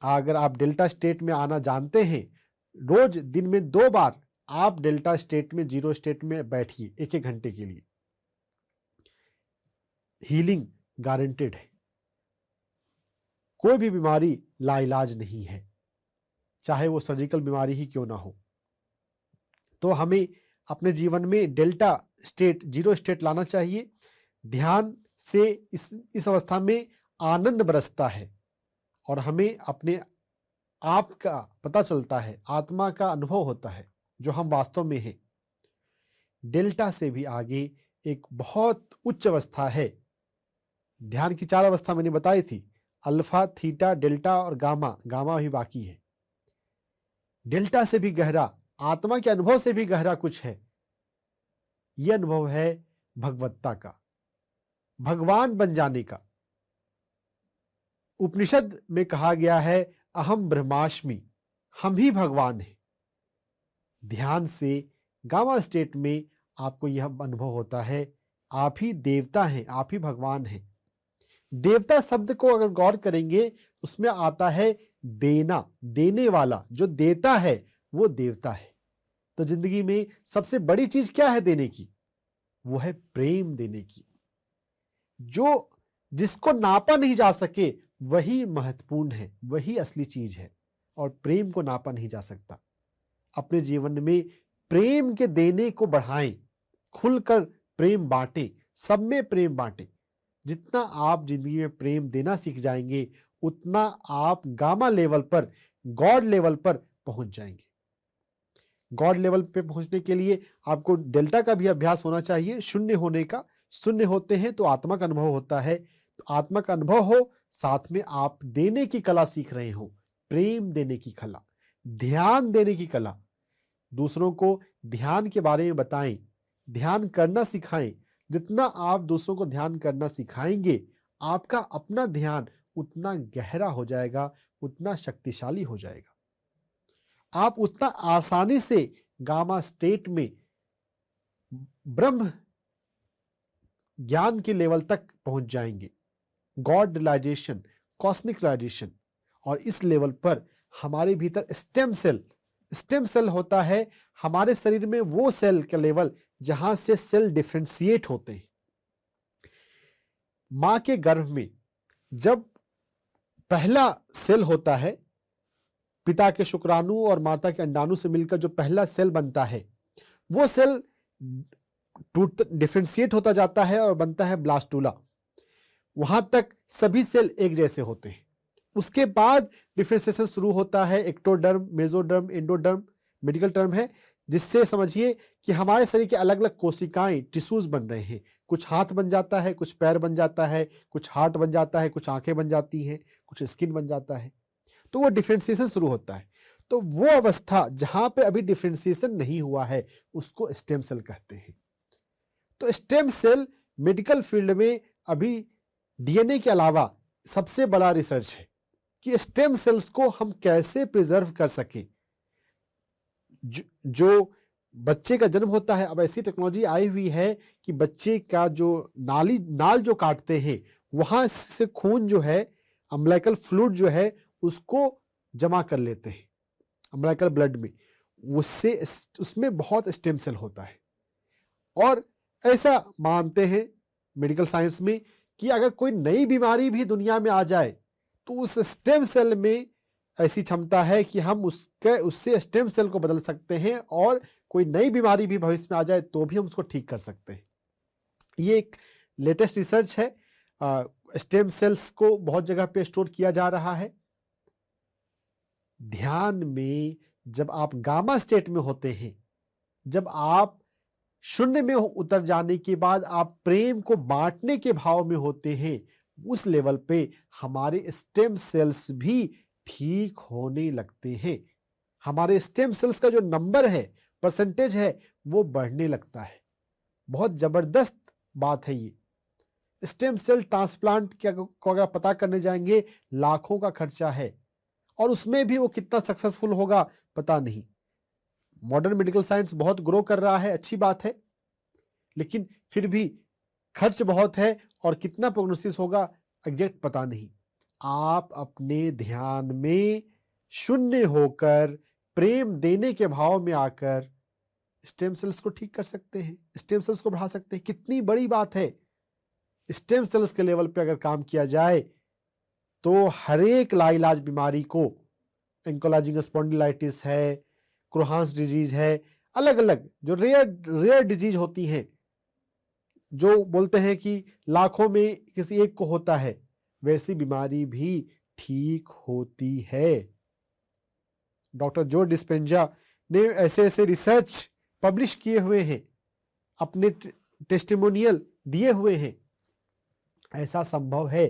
अगर आप डेल्टा स्टेट में आना जानते हैं, रोज दिन में 2 बार आप डेल्टा स्टेट में, जीरो स्टेट में बैठिए 1-1 घंटे के लिए, हीलिंग गारंटेड है। कोई भी बीमारी लाइलाज नहीं है, चाहे वो सर्जिकल बीमारी ही क्यों ना हो। तो हमें अपने जीवन में डेल्टा स्टेट, जीरो स्टेट लाना चाहिए। ध्यान से इस अवस्था में आनंद बरसता है और हमें अपने आप का पता चलता है, आत्मा का अनुभव होता है जो हम वास्तव में हैं। डेल्टा से भी आगे एक बहुत उच्च अवस्था है। ध्यान की 4 अवस्था मैंने बताई थी, अल्फा, थीटा, डेल्टा और गामा। गामा भी बाकी है। डेल्टा से भी गहरा, आत्मा के अनुभव से भी गहरा कुछ है। यह अनुभव है भगवत्ता का, भगवान बन जाने का। उपनिषद में कहा गया है, अहम ब्रह्मास्मि, हम ही भगवान हैं। ध्यान से गामा स्टेट में आपको यह अनुभव होता है, आप ही देवता हैं, आप ही भगवान हैं। देवता शब्द को अगर गौर करेंगे, उसमें आता है देना, देने वाला। जो देता है वो देवता है। तो जिंदगी में सबसे बड़ी चीज क्या है देने की? वो है प्रेम देने की। जो जिसको नापा नहीं जा सके वही महत्वपूर्ण है, वही असली चीज है, और प्रेम को नापा नहीं जा सकता। अपने जीवन में प्रेम के देने को बढ़ाएं, खुलकर प्रेम बांटें, सब में प्रेम बांटें। जितना आप जिंदगी में प्रेम देना सीख जाएंगे, उतना आप गामा लेवल पर, गॉड लेवल पर पहुंच जाएंगे। गॉड लेवल पे पहुंचने के लिए आपको डेल्टा का भी अभ्यास होना चाहिए, शून्य होने का। शून्य होते हैं तो आत्मा का अनुभव होता है, तो आत्मा का अनुभव हो, साथ में आप देने की कला सीख रहे हो, प्रेम देने की कला, ध्यान देने की कला। दूसरों को ध्यान के बारे में बताएं, ध्यान करना सिखाएं। जितना आप दूसरों को ध्यान करना सिखाएंगे, आपका अपना ध्यान उतना गहरा हो जाएगा, उतना शक्तिशाली हो जाएगा। आप उतना आसानी से गामा स्टेट में ब्रह्म ज्ञान के लेवल तक पहुंच जाएंगे, गॉड रियलाइजेशन, कॉस्मिक रियलाइजेशन। और इस लेवल पर हमारे भीतर स्टेम सेल होता है। हमारे शरीर में वो सेल का लेवल जहां से सेल डिफरेंशिएट होते हैं। माँ के गर्भ में जब पहला सेल होता है, पिता के शुक्राणु और माता के अंडाणु से मिलकर जो पहला सेल बनता है, वो सेल टूट डिफरेंशिएट होता जाता है और बनता है ब्लास्टूला। वहां तक सभी सेल एक जैसे होते हैं। उसके बाद डिफरेंशिएशन शुरू होता है, ectoderm, mesoderm, endoderm medical term है, जिससे समझिए कि हमारे शरीर के अलग अलग कोशिकाएं, टिश्यूज बन रहे हैं। कुछ हाथ बन जाता है, कुछ पैर बन जाता है, कुछ हार्ट बन जाता है, कुछ आंखें बन जाती हैं, कुछ स्किन बन जाता है। तो वो डिफरेंशिएशन शुरू होता है। तो वो अवस्था जहां पे अभी डिफरेंशिएशन नहीं हुआ है, उसको स्टेम सेल कहते हैं। तो स्टेम सेल मेडिकल फील्ड में अभी डीएनए के अलावा सबसे बड़ा रिसर्च है कि स्टेम सेल्स को हम कैसे प्रिजर्व कर सके। जो बच्चे का जन्म होता है, अब ऐसी टेक्नोलॉजी आई हुई है कि बच्चे का जो नाल जो काटते हैं, वहां से खून जो है, अम्बिलिकल फ्लूइड जो है, उसको जमा कर लेते हैं अम्बिलिकल ब्लड में। उससे उसमें बहुत स्टेम सेल होता है। और ऐसा मानते हैं मेडिकल साइंस में कि अगर कोई नई बीमारी भी दुनिया में आ जाए, तो उस स्टेम सेल में ऐसी क्षमता है कि हम उससे स्टेम सेल को बदल सकते हैं, और कोई नई बीमारी भी भविष्य में आ जाए तो भी हम उसको ठीक कर सकते हैं। ये एक लेटेस्ट रिसर्च है। स्टेम सेल्स को बहुत जगह पे स्टोर किया जा रहा है। ध्यान में जब आप गामा स्टेट में होते हैं, जब आप शून्य में उतर जाने के बाद आप प्रेम को बांटने के भाव में होते हैं, उस लेवल पे हमारे स्टेम सेल्स भी ठीक होने लगते हैं। हमारे स्टेम सेल्स का जो नंबर है, परसेंटेज है, वो बढ़ने लगता है। बहुत जबरदस्त बात है ये। स्टेम सेल ट्रांसप्लांट को अगर पता करने जाएंगे, लाखों का खर्चा है, और उसमें भी वो कितना सक्सेसफुल होगा पता नहीं। मॉडर्न मेडिकल साइंस बहुत ग्रो कर रहा है, अच्छी बात है, लेकिन फिर भी खर्च बहुत है, और कितना प्रोग्नोसिस होगा एग्जैक्ट पता नहीं। आप अपने ध्यान में शून्य होकर प्रेम देने के भाव में आकर स्टेम सेल्स को ठीक कर सकते हैं, स्टेम सेल्स को बढ़ा सकते हैं। कितनी बड़ी बात है। स्टेम सेल्स के लेवल पे अगर काम किया जाए तो हर एक लाइलाज बीमारी को, एंकोलॉजिंग स्पॉन्डिलाइटिस है, क्रोहान्स डिजीज है, अलग अलग जो रेयर डिजीज होती हैं, जो बोलते हैं कि लाखों में किसी एक को होता है, वैसी बीमारी भी ठीक होती है। डॉक्टर जो डिस्पेंजा ने ऐसे ऐसे रिसर्च पब्लिश किए हुए हैं, अपने टेस्टिमोनियल दिए हुए हैं। ऐसा संभव है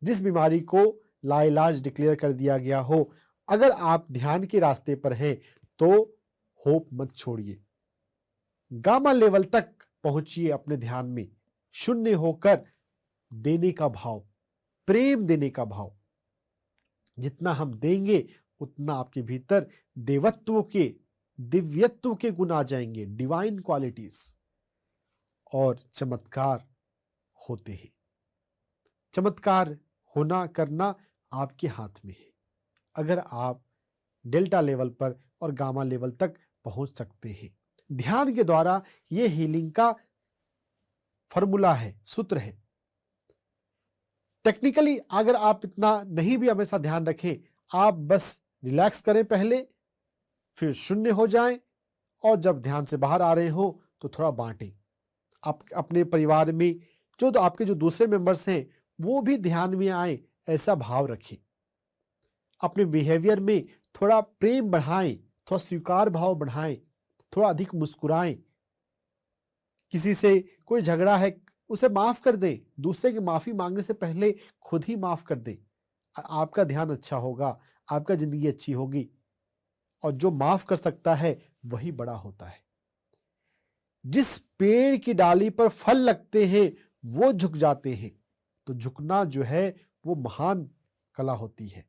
जिस बीमारी को लाइलाज डिक्लेयर कर दिया गया हो। अगर आप ध्यान के रास्ते पर हैं तो होप मत छोड़िए। गामा लेवल तक पहुंचिए अपने ध्यान में, शून्य होकर देने का भाव, प्रेम देने का भाव। जितना हम देंगे उतना आपके भीतर देवत्व के, दिव्यत्व के गुण आ जाएंगे, डिवाइन क्वालिटीज, और चमत्कार होते हैं। चमत्कार होना करना आपके हाथ में है, अगर आप डेल्टा लेवल पर और गामा लेवल तक पहुंच सकते हैं। ध्यान के द्वारा यह हीलिंग का फॉर्मूला है, सूत्र है। टेक्निकली अगर आप इतना नहीं भी हमेशा ध्यान रखें, आप बस रिलैक्स करें पहले, फिर शून्य हो जाएं, और जब ध्यान से बाहर आ रहे हो तो थोड़ा बांटें। आप अपने परिवार में जो आपके जो दूसरे मेंबर्स हैं वो भी ध्यान में आए, ऐसा भाव रखें। अपने बिहेवियर में थोड़ा प्रेम बढ़ाएं, थोड़ा स्वीकार भाव बढ़ाएं, थोड़ा अधिक मुस्कुराएं। किसी से कोई झगड़ा है, उसे माफ कर दें। दूसरे की माफी मांगने से पहले खुद ही माफ कर दें। आपका ध्यान अच्छा होगा, आपका जिंदगी अच्छी होगी। और जो माफ कर सकता है वही बड़ा होता है। जिस पेड़ की डाली पर फल लगते हैं वो झुक जाते हैं, तो झुकना जो है वो महान कला होती है।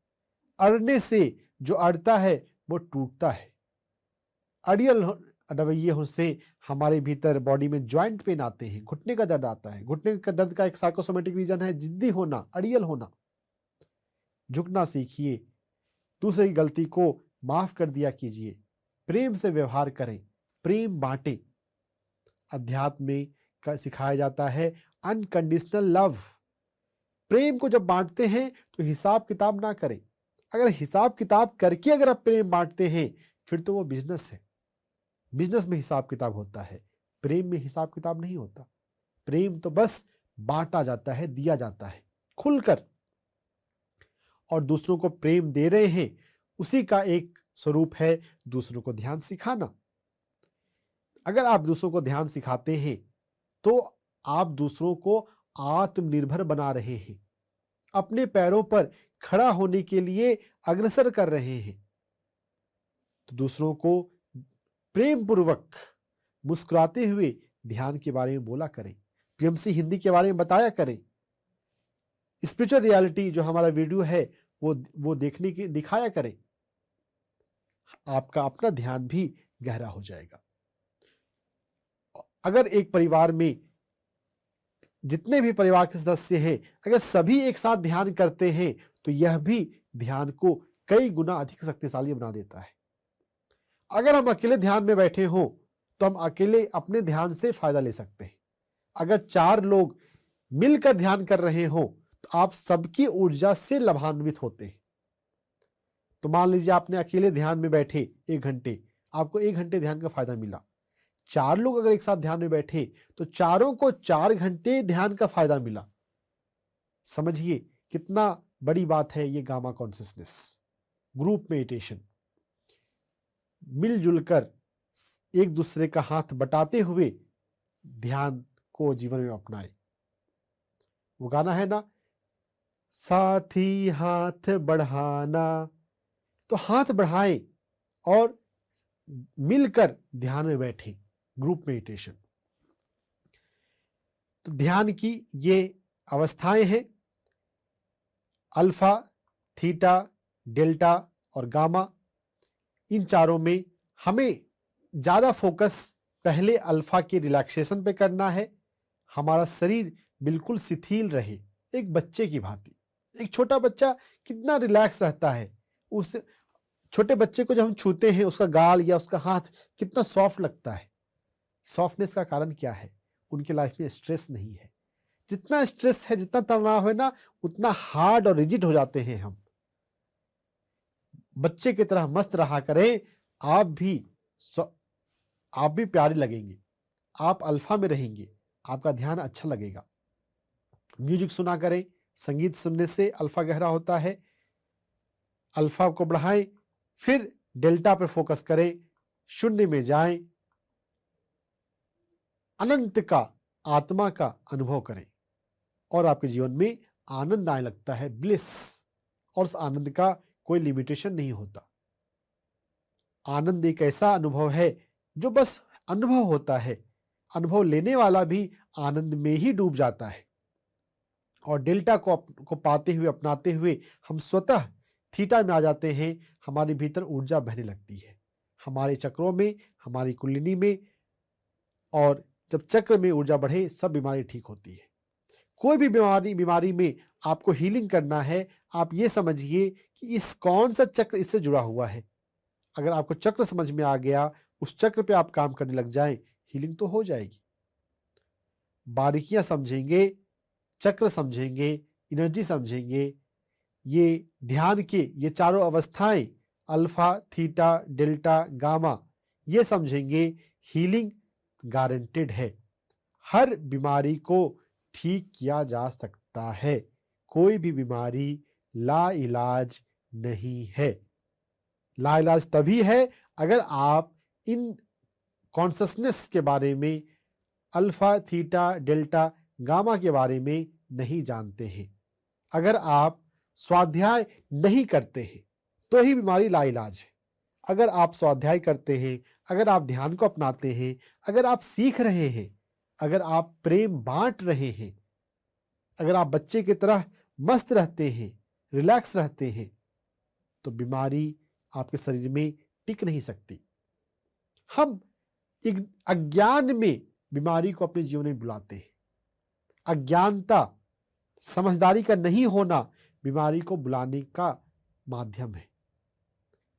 अड़ने से जो अड़ता है वो टूटता है। अड़ियल रवैये से हमारे भीतर बॉडी में ज्वाइंट पेन आते हैं, घुटने का दर्द आता है। घुटने का दर्द का एक साइकोसोमेटिक रीजन है जिद्दी होना, अड़ियल होना। झुकना सीखिए, दूसरे की गलती को माफ कर दिया कीजिए, प्रेम से व्यवहार करें, प्रेम बांटें। अध्यात्म में सिखाया जाता है अनकंडीशनल लव, प्रेम को जब बांटते हैं तो हिसाब किताब ना करें। अगर हिसाब किताब करके अगर आप प्रेम बांटते हैं फिर तो वो बिजनेस है। बिजनेस में हिसाब किताब होता है, प्रेम में हिसाब किताब नहीं होता। प्रेम तो बस बांटा जाता है, दिया जाता है खुलकर। और दूसरों को प्रेम दे रहे हैं, उसी का एक स्वरूप है दूसरों को ध्यान सिखाना। अगर आप दूसरों को ध्यान सिखाते हैं तो आप दूसरों को आत्मनिर्भर बना रहे हैं, अपने पैरों पर खड़ा होने के लिए अग्रसर कर रहे हैं। तो दूसरों को प्रेम पूर्वक मुस्कुराते हुए ध्यान के बारे में बोला करें, पीएमसी हिंदी के बारे में बताया करें। स्पिरिचुअल रियलिटी जो हमारा वीडियो है वो देखने की दिखाया करें। आपका अपना ध्यान भी गहरा हो जाएगा। अगर एक परिवार में जितने भी परिवार के सदस्य हैं, अगर सभी एक साथ ध्यान करते हैं तो यह भी ध्यान को कई गुना अधिक शक्तिशाली बना देता है। अगर हम अकेले ध्यान में बैठे हों तो हम अकेले अपने ध्यान से फायदा ले सकते हैं। अगर 4 लोग मिलकर ध्यान कर रहे हों तो आप सबकी ऊर्जा से लाभान्वित होते हैं। तो मान लीजिए आपने अकेले ध्यान में बैठे 1 घंटे, आपको 1 घंटे ध्यान का फायदा मिला। 4 लोग अगर एक साथ ध्यान में बैठे तो चारों को 4 घंटे ध्यान का फायदा मिला। समझिए कितना बड़ी बात है ये गामा कॉन्शियसनेस, ग्रुप मेडिटेशन। मिलजुल कर एक दूसरे का हाथ बटाते हुए ध्यान को जीवन में अपनाए। वो गाना है ना, साथी हाथ बढ़ाना। तो हाथ बढ़ाएं और मिलकर ध्यान में बैठें, ग्रुप मेडिटेशन। तो ध्यान की ये अवस्थाएं हैं, अल्फा, थीटा, डेल्टा और गामा। इन चारों में हमें ज्यादा फोकस पहले अल्फा के रिलैक्सेशन पे करना है। हमारा शरीर बिल्कुल शिथिल रहे, एक बच्चे की भांति। एक छोटा बच्चा कितना रिलैक्स रहता है, उस छोटे बच्चे को जब हम छूते हैं उसका गाल या उसका हाथ कितना सॉफ्ट लगता है। सॉफ्टनेस का कारण क्या है? उनके लाइफ में स्ट्रेस नहीं है। जितना स्ट्रेस है, जितना तनाव है ना, उतना हार्ड और रिजिड हो जाते हैं हम। बच्चे की तरह मस्त रहा करें, आप भी प्यारे लगेंगे, आप अल्फा में रहेंगे, आपका ध्यान अच्छा लगेगा। म्यूजिक सुना करें, संगीत सुनने से अल्फा गहरा होता है। अल्फा को बढ़ाएं, फिर डेल्टा पर फोकस करें, शून्य में जाएं, अनंत का, आत्मा का अनुभव करें और आपके जीवन में आनंद आने लगता है, ब्लिस। और उस आनंद का कोई लिमिटेशन नहीं होता। आनंद एक ऐसा अनुभव है जो बस अनुभव होता है, अनुभव लेने वाला भी आनंद में ही डूब जाता है। और डेल्टा को पाते हुए, अपनाते हुए हम स्वतः थीटा में आ जाते हैं। हमारे भीतर ऊर्जा बहने लगती है, हमारे चक्रों में, हमारी कुंडलिनी में। और जब चक्र में ऊर्जा बढ़े, सब बीमारी ठीक होती है। कोई भी बीमारी में आपको हीलिंग करना है, आप ये समझिए कि इस कौन सा चक्र इससे जुड़ा हुआ है। अगर आपको चक्र समझ में आ गया, उस चक्र पे आप काम करने लग जाएं, हीलिंग तो हो जाएगी। बारीकियां समझेंगे, चक्र समझेंगे, एनर्जी समझेंगे, ये ध्यान के ये चारों अवस्थाएं, अल्फा, थीटा, डेल्टा, गामा, ये समझेंगे, हीलिंग गारंटेड है। हर बीमारी को ठीक किया जा सकता है। कोई भी बीमारी लाइलाज नहीं है। लाइलाज तभी है अगर आप इन कॉन्शसनेस के बारे में, अल्फा, थीटा, डेल्टा, गामा के बारे में नहीं जानते हैं। अगर आप स्वाध्याय नहीं करते हैं तो ही बीमारी लाइलाज है। अगर आप स्वाध्याय करते हैं, अगर आप ध्यान को अपनाते हैं, अगर आप सीख रहे हैं, अगर आप प्रेम बांट रहे हैं, अगर आप बच्चे की तरह मस्त रहते हैं, रिलैक्स रहते हैं, तो बीमारी आपके शरीर में टिक नहीं सकती। हम एक अज्ञान में बीमारी को अपने जीवन में बुलाते हैं। अज्ञानता, समझदारी का नहीं होना बीमारी को बुलाने का माध्यम है।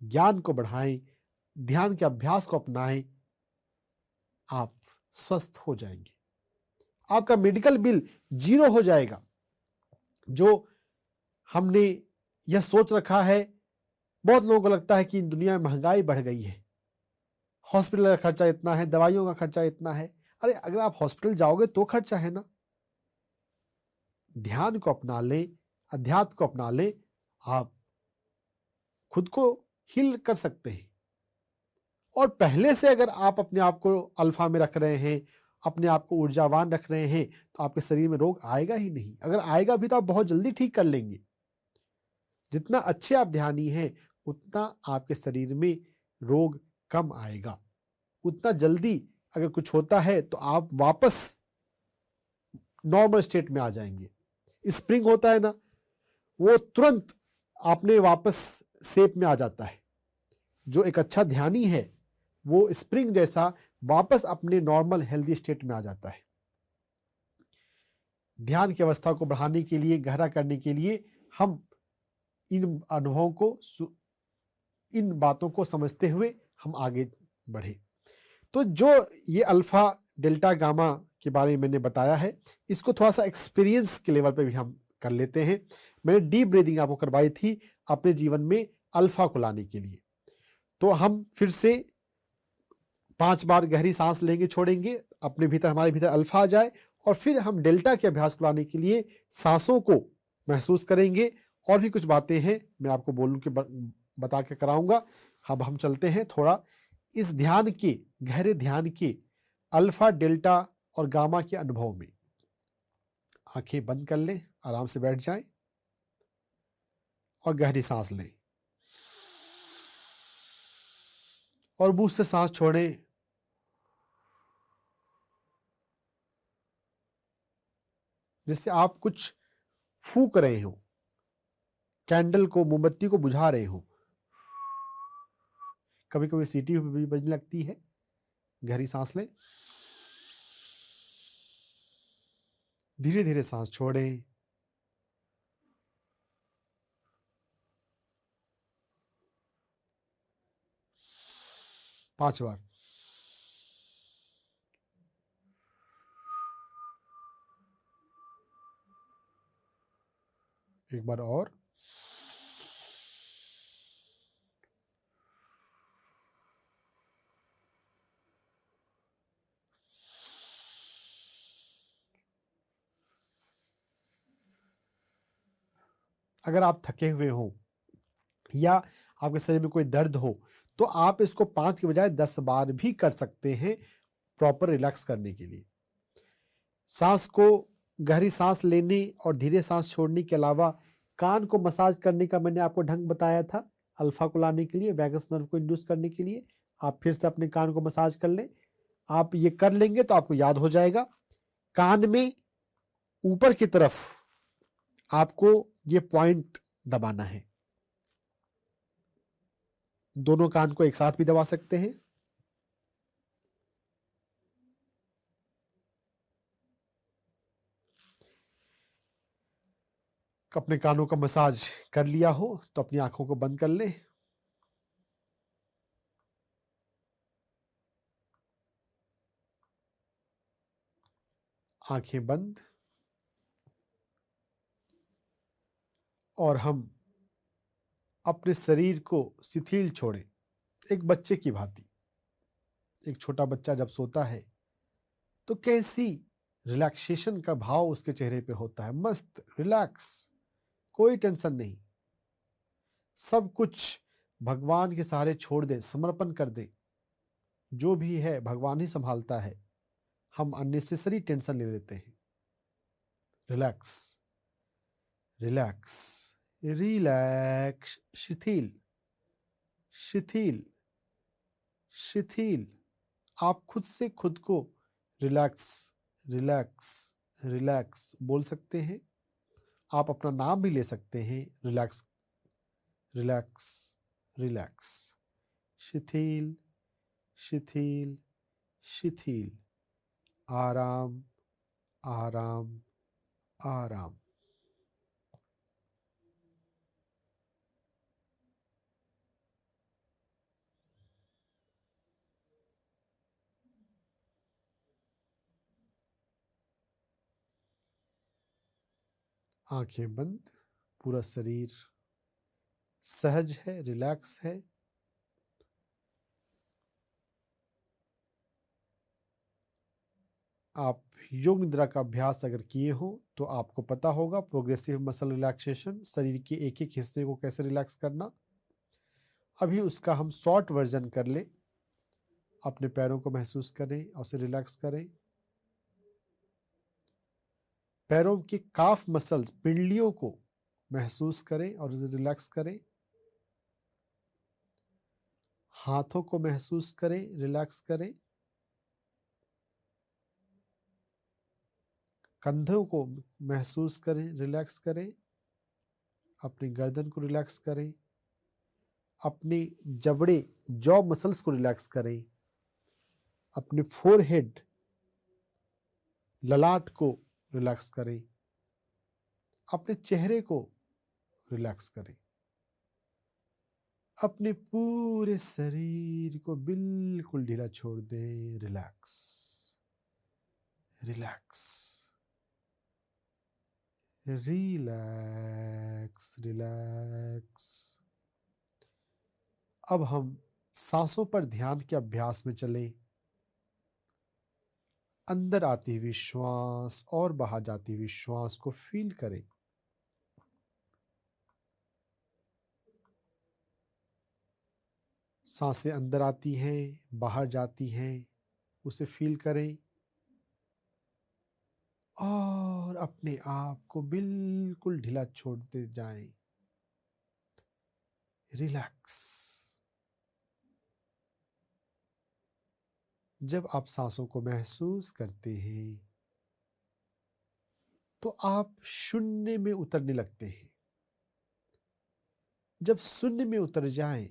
ज्ञान को बढ़ाएं, ध्यान के अभ्यास को अपनाएं, आप स्वस्थ हो जाएंगे। आपका मेडिकल बिल 0 हो जाएगा। जो हमने यह सोच रखा है, बहुत लोगों को लगता है कि दुनिया में महंगाई बढ़ गई है, हॉस्पिटल का खर्चा इतना है, दवाइयों का खर्चा इतना है। अरे अगर आप हॉस्पिटल जाओगे तो खर्चा है ना। ध्यान को अपना लें, अध्यात्म को अपना लें, आप खुद को हील कर सकते हैं। और पहले से अगर आप अपने आप को अल्फा में रख रहे हैं, अपने आप को ऊर्जावान रख रहे हैं, तो आपके शरीर में रोग आएगा ही नहीं। अगर आएगा भी तो आप बहुत जल्दी ठीक कर लेंगे। जितना अच्छे आप ध्यानी हैं, उतना आपके शरीर में रोग कम आएगा। उतना जल्दी अगर कुछ होता है तो आप वापस नॉर्मल स्टेट में आ जाएंगे। स्प्रिंग होता है ना, वो तुरंत आपने वापस शेप में आ जाता है। जो एक अच्छा ध्यानी है वो स्प्रिंग जैसा वापस अपने नॉर्मल हेल्दी स्टेट में आ जाता है। ध्यान की अवस्था को बढ़ाने के लिए, गहरा करने के लिए हम इन अनुभवों को, इन बातों को समझते हुए हम आगे बढ़े। तो जो ये अल्फा डेल्टा गामा के बारे में मैंने बताया है, इसको थोड़ा सा एक्सपीरियंस के लेवल पे भी हम कर लेते हैं। मैंने डीप ब्रीदिंग आपको करवाई थी अपने जीवन में अल्फा को लाने के लिए। तो हम फिर से 5 बार गहरी सांस लेंगे, छोड़ेंगे, अपने भीतर, हमारे भीतर अल्फा आ जाए, और फिर हम डेल्टा के अभ्यास को लाने के लिए सांसों को महसूस करेंगे। और भी कुछ बातें हैं मैं आपको बोलूं के बता के कराऊंगा। अब हम चलते हैं थोड़ा इस ध्यान के, गहरे ध्यान के अल्फा, डेल्टा और गामा के अनुभव में। आंखें बंद कर लें, आराम से बैठ जाएं और गहरी सांस लें और मुंह से सांस छोड़ें। जैसे आप कुछ फूंक रहे हो, कैंडल को, मोमबत्ती को बुझा रहे हो। कभी कभी सीटी भी बजने लगती है। गहरी सांस लें, धीरे धीरे सांस छोड़ें। पांच बार। एक बार और। अगर आप थके हुए हो या आपके शरीर में कोई दर्द हो तो आप इसको 5 के बजाय 10 बार भी कर सकते हैं, प्रॉपर रिलैक्स करने के लिए। सांस को, गहरी सांस लेने और धीरे सांस छोड़ने के अलावा कान को मसाज करने का मैंने आपको ढंग बताया था, अल्फा को लाने के लिए, वैगस नर्व को इंड्यूस करने के लिए। आप फिर से अपने कान को मसाज कर लें। आप ये कर लेंगे तो आपको याद हो जाएगा। कान में ऊपर की तरफ आपको ये पॉइंट दबाना है। दोनों कान को एक साथ भी दबा सकते हैं। अपने कानों का मसाज कर लिया हो तो अपनी आंखों को बंद कर लें। आंखें बंद, और हम अपने शरीर को शिथिल छोड़ें, एक बच्चे की भांति। एक छोटा बच्चा जब सोता है तो कैसी रिलैक्सेशन का भाव उसके चेहरे पे होता है। मस्त, रिलैक्स, कोई टेंशन नहीं, सब कुछ भगवान के सहारे छोड़ दें, समर्पण कर दें। जो भी है भगवान ही संभालता है, हम अननेसेसरी टेंशन ले लेते हैं। रिलैक्स, रिलैक्स, रिलैक्स, शिथिल, शिथिल, शिथिल। आप खुद से खुद को रिलैक्स, रिलैक्स, रिलैक्स बोल सकते हैं। आप अपना नाम भी ले सकते हैं, रिलैक्स, रिलैक्स, रिलैक्स, शिथिल, शिथिल, शिथिल, आराम, आराम, आराम। आंखें बंद, पूरा शरीर सहज है, रिलैक्स है। आप योग निद्रा का अभ्यास अगर किए हो तो आपको पता होगा प्रोग्रेसिव मसल रिलैक्सेशन, शरीर के एक एक हिस्से को कैसे रिलैक्स करना। अभी उसका हम शॉर्ट वर्जन कर ले। अपने पैरों को महसूस करें और उसे रिलैक्स करें। पैरों के काफ मसल्स, पिंडलियों को महसूस करें और उसे रिलैक्स करें। हाथों को महसूस करें, रिलैक्स करें। कंधों को महसूस करें, रिलैक्स करें। अपनी गर्दन को रिलैक्स करें। अपने जबड़े, जॉ मसल्स को रिलैक्स करें। अपने फोरहेड, ललाट को रिलैक्स करें। अपने चेहरे को रिलैक्स करें। अपने पूरे शरीर को बिल्कुल ढीला छोड़ दें। Relax, relax, relax, relax. अब हम सांसों पर ध्यान के अभ्यास में चलें। अंदर आती हुई श्वास और बाहर जाती हुई श्वास को फील करें। सांसें अंदर आती हैं, बाहर जाती हैं, उसे फील करें और अपने आप को बिल्कुल ढीला छोड़ते जाएं। रिलैक्स। जब आप सांसों को महसूस करते हैं तो आप शून्य में उतरने लगते हैं। जब शून्य में उतर जाएं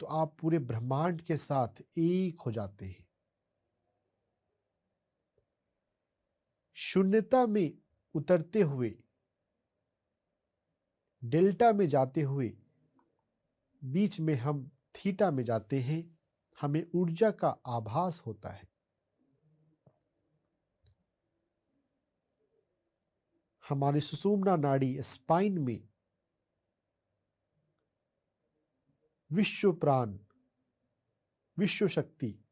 तो आप पूरे ब्रह्मांड के साथ एक हो जाते हैं। शून्यता में उतरते हुए, डेल्टा में जाते हुए, बीच में हम थीटा में जाते हैं। हमें ऊर्जा का आभास होता है। हमारी सुषुम्ना नाड़ी, स्पाइन में विश्व प्राण, विश्व शक्ति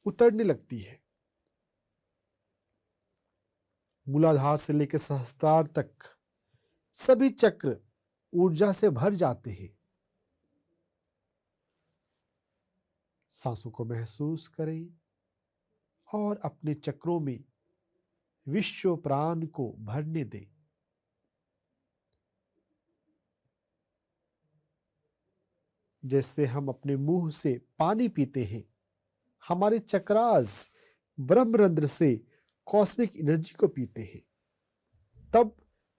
उतरने लगती है। मूलाधार से लेकर सहस्त्रार तक सभी चक्र ऊर्जा से भर जाते हैं। सांसों को महसूस करें और अपने चक्रों में विश्व प्राण को भरने दें। जैसे हम अपने मुंह से पानी पीते हैं, हमारे चक्रास ब्रह्मरंध्र से कॉस्मिक एनर्जी को पीते हैं। तब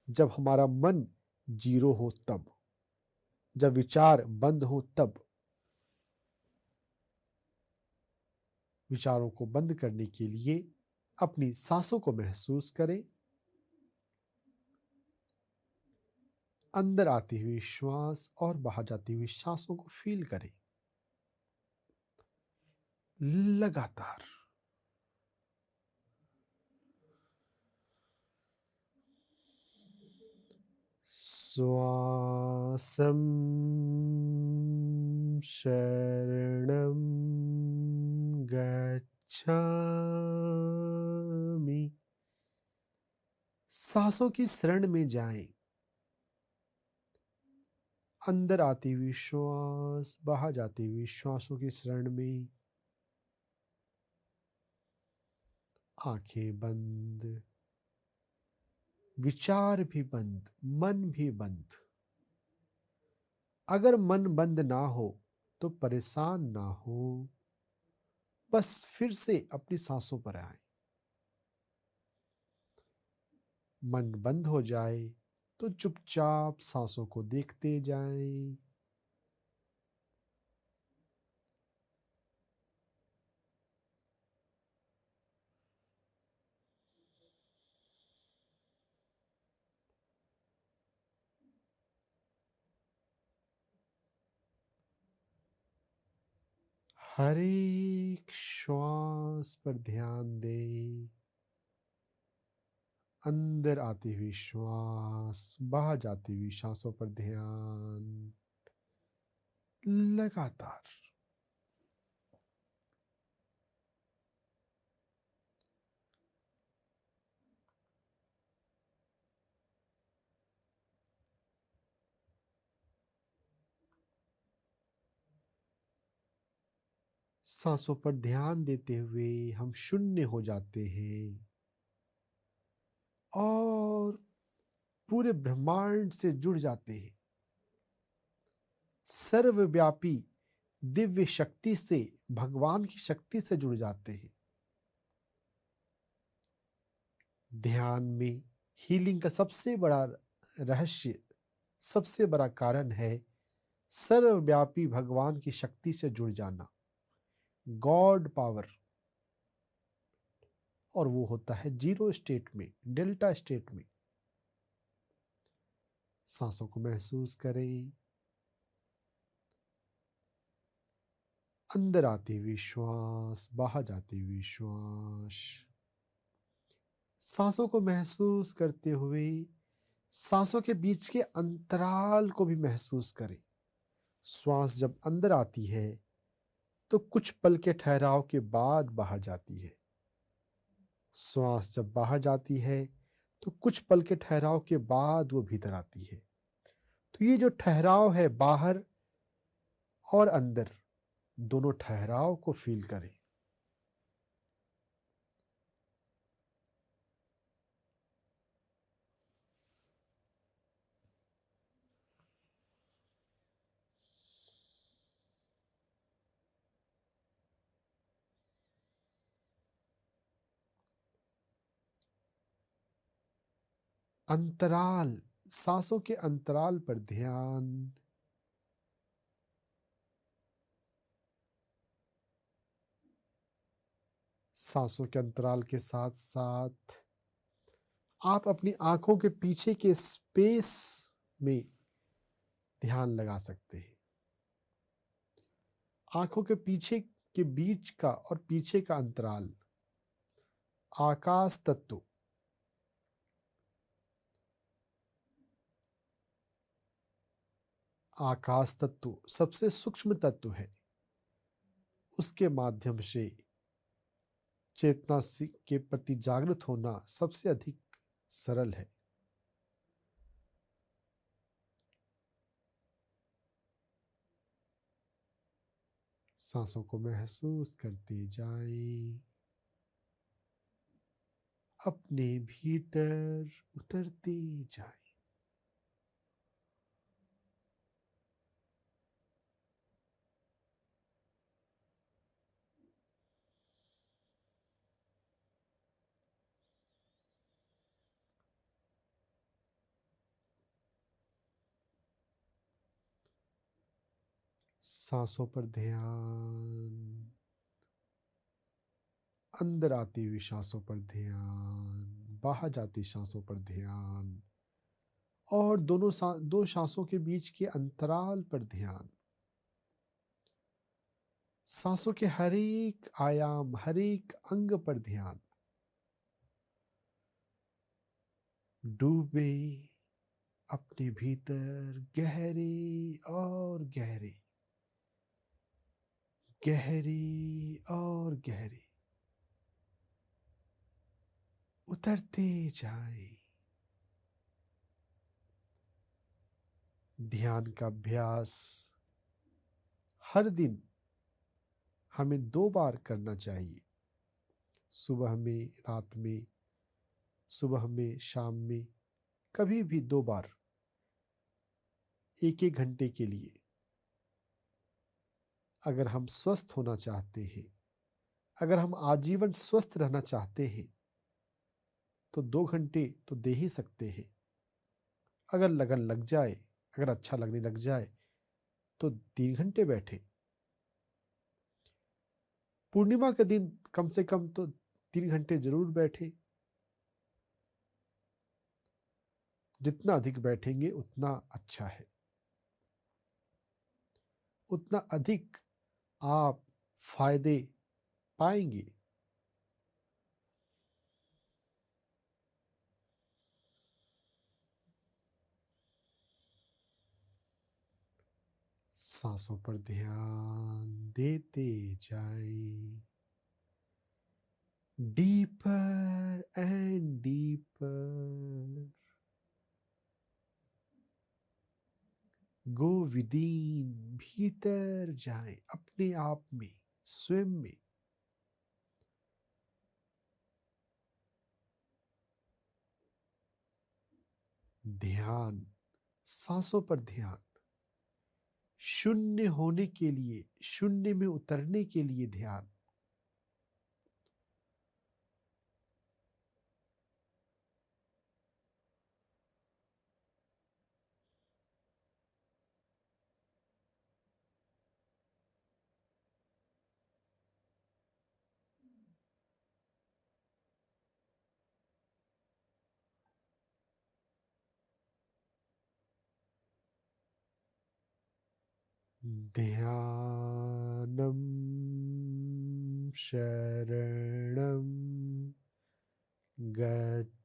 जब हमारा मन जीरो हो, तब जब विचार बंद हो, तब विचारों को बंद करने के लिए अपनी सांसों को महसूस करें। अंदर आती हुई श्वास और बाहर जाती हुई सांसों को फील करें लगातार। श्वासं शरणं गच्छामि। सांसों की शरण में जाएं। अंदर आती हुई श्वास, बाहर जाती हुई श्वासों की शरण में। आंखें बंद, विचार भी बंद, मन भी बंद। अगर मन बंद ना हो तो परेशान ना हो, बस फिर से अपनी सांसों पर आए। मन बंद हो जाए तो चुपचाप सांसों को देखते जाएं। हर एक श्वास पर ध्यान दें। अंदर आती हुई श्वास, बाहर जाती हुई सांसों पर ध्यान लगातार। सांसों पर ध्यान देते हुए हम शून्य हो जाते हैं और पूरे ब्रह्मांड से जुड़ जाते हैं। सर्वव्यापी दिव्य शक्ति से, भगवान की शक्ति से जुड़ जाते हैं। ध्यान में हीलिंग का सबसे बड़ा रहस्य, सबसे बड़ा कारण है सर्वव्यापी भगवान की शक्ति से जुड़ जाना, गॉड पावर। और वो होता है जीरो स्टेट में, डेल्टा स्टेट में। सांसों को महसूस करें। अंदर आती हुई श्वास, बाहर जाती हुई श्वास। सांसों को महसूस करते हुए सांसों के बीच के अंतराल को भी महसूस करें। श्वास जब अंदर आती है तो कुछ पल के ठहराव के बाद बाहर जाती है। श्वास जब बाहर जाती है तो कुछ पल के ठहराव के बाद वो भीतर आती है। तो ये जो ठहराव है, बाहर और अंदर, दोनों ठहराव को फील करें। अंतराल, सांसों के अंतराल पर ध्यान। सांसों के अंतराल के साथ साथ आप अपनी आंखों के पीछे के स्पेस में ध्यान लगा सकते हैं। आंखों के पीछे के बीच का और पीछे का अंतराल आकाश तत्व, आकाश तत्व सबसे सूक्ष्म तत्व है। उसके माध्यम से चेतना के प्रति जागृत होना सबसे अधिक सरल है। सांसों को महसूस करते जाएं, अपने भीतर उतरते जाएं। सांसों पर ध्यान, अंदर आती हुई सांसों पर ध्यान, बाहर जाती सांसों पर ध्यान, और दो सांसों के बीच के अंतराल पर ध्यान। सांसों के हर एक आयाम, हर एक अंग पर ध्यान। डूबे अपने भीतर गहरे और गहरे, गहरे और गहरे उतरते जाए। ध्यान का अभ्यास हर दिन हमें 2 बार करना चाहिए। सुबह में, रात में, सुबह में, शाम में, कभी भी 2 बार, 1-1 घंटे के लिए। अगर हम स्वस्थ होना चाहते हैं, अगर हम आजीवन स्वस्थ रहना चाहते हैं, तो 2 घंटे तो दे ही सकते हैं। अगर लगन लग जाए, अगर अच्छा लगने लग जाए, तो 3 घंटे बैठे। पूर्णिमा के दिन कम से कम तो 3 घंटे जरूर बैठे। जितना अधिक बैठेंगे उतना अच्छा है, उतना अधिक आप फायदे पाएंगे। सांसों पर ध्यान देते जाएं, deeper and deeper. Go within, भीतर जाएं, अपने आप में, स्वयं में। ध्यान, सांसों पर ध्यान, शून्य होने के लिए, शून्य में उतरने के लिए ध्यान। ध्यानम शरणम गच्छामि।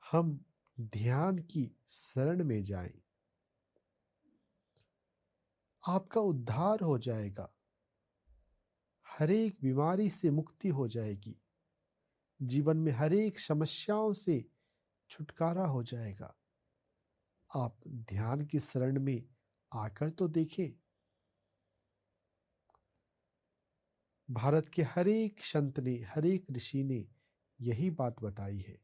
हम ध्यान की शरण में जाएं, आपका उद्धार हो जाएगा, हर एक बीमारी से मुक्ति हो जाएगी, जीवन में हर एक समस्याओं से छुटकारा हो जाएगा। आप ध्यान की शरण में आकर तो देखें। भारत के हर एक संत ने, हर एक ऋषि ने यही बात बताई है।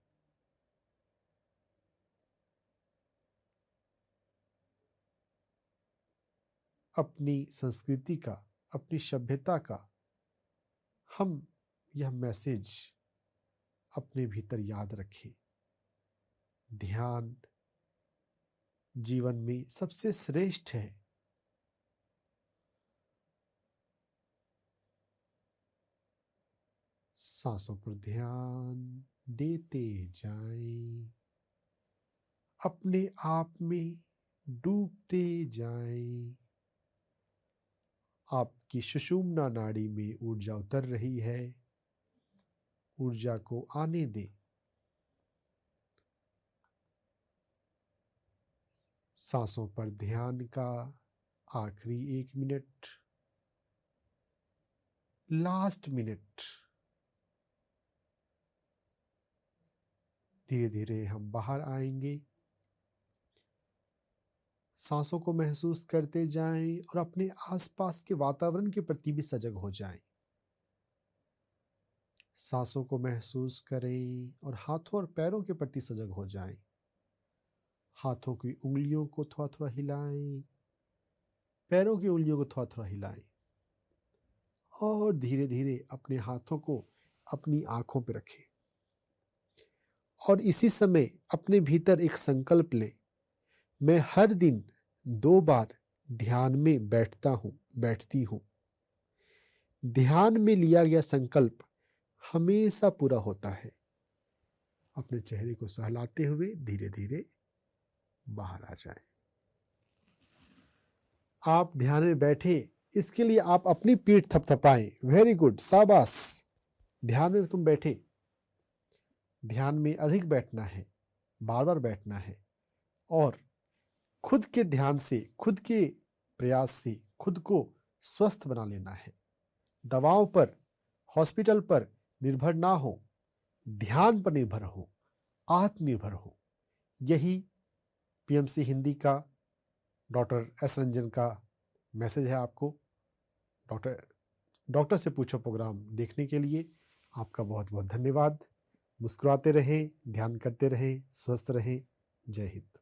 अपनी संस्कृति का, अपनी सभ्यता का हम यह मैसेज अपने भीतर याद रखें। ध्यान जीवन में सबसे श्रेष्ठ है। सांसों पर ध्यान देते जाएं, अपने आप में डूबते जाएं। आपकी सुषुम्ना नाड़ी में ऊर्जा उतर रही है, ऊर्जा को आने दें। सांसों पर ध्यान का आखिरी 1 मिनट, लास्ट मिनट। धीरे धीरे हम बाहर आएंगे। सांसों को महसूस करते जाएं और अपने आसपास के वातावरण के प्रति भी सजग हो जाएं। सांसों को महसूस करें और हाथों और पैरों के प्रति सजग हो जाएं। हाथों की उंगलियों को थोड़ा थोड़ा हिलाएं, पैरों की उंगलियों को थोड़ा थोड़ा हिलाएं और धीरे धीरे अपने हाथों को अपनी आंखों पर रखें। और इसी समय अपने भीतर एक संकल्प लें, मैं हर दिन 2 बार ध्यान में बैठता हूँ, बैठती हूँ। ध्यान में लिया गया संकल्प हमेशा पूरा होता है। अपने चेहरे को सहलाते हुए धीरे धीरे बाहर आ जाएं। आप ध्यान में बैठे, इसके लिए आप अपनी पीठ थपथपाएं। वेरी गुड, शाबाश। ध्यान में तुम बैठे। ध्यान में अधिक बैठना है, बार बार बैठना है और खुद के ध्यान से, खुद के प्रयास से खुद को स्वस्थ बना लेना है। दवाओं पर, हॉस्पिटल पर निर्भर ना हो, ध्यान पर निर्भर हो, आत्मनिर्भर हो। यही पीएमसी हिंदी का डॉक्टर एस रंजन का मैसेज है आपको। डॉक्टर से पूछो प्रोग्राम देखने के लिए आपका बहुत बहुत धन्यवाद। मुस्कुराते रहें, ध्यान करते रहें, स्वस्थ रहें। जय हिंद।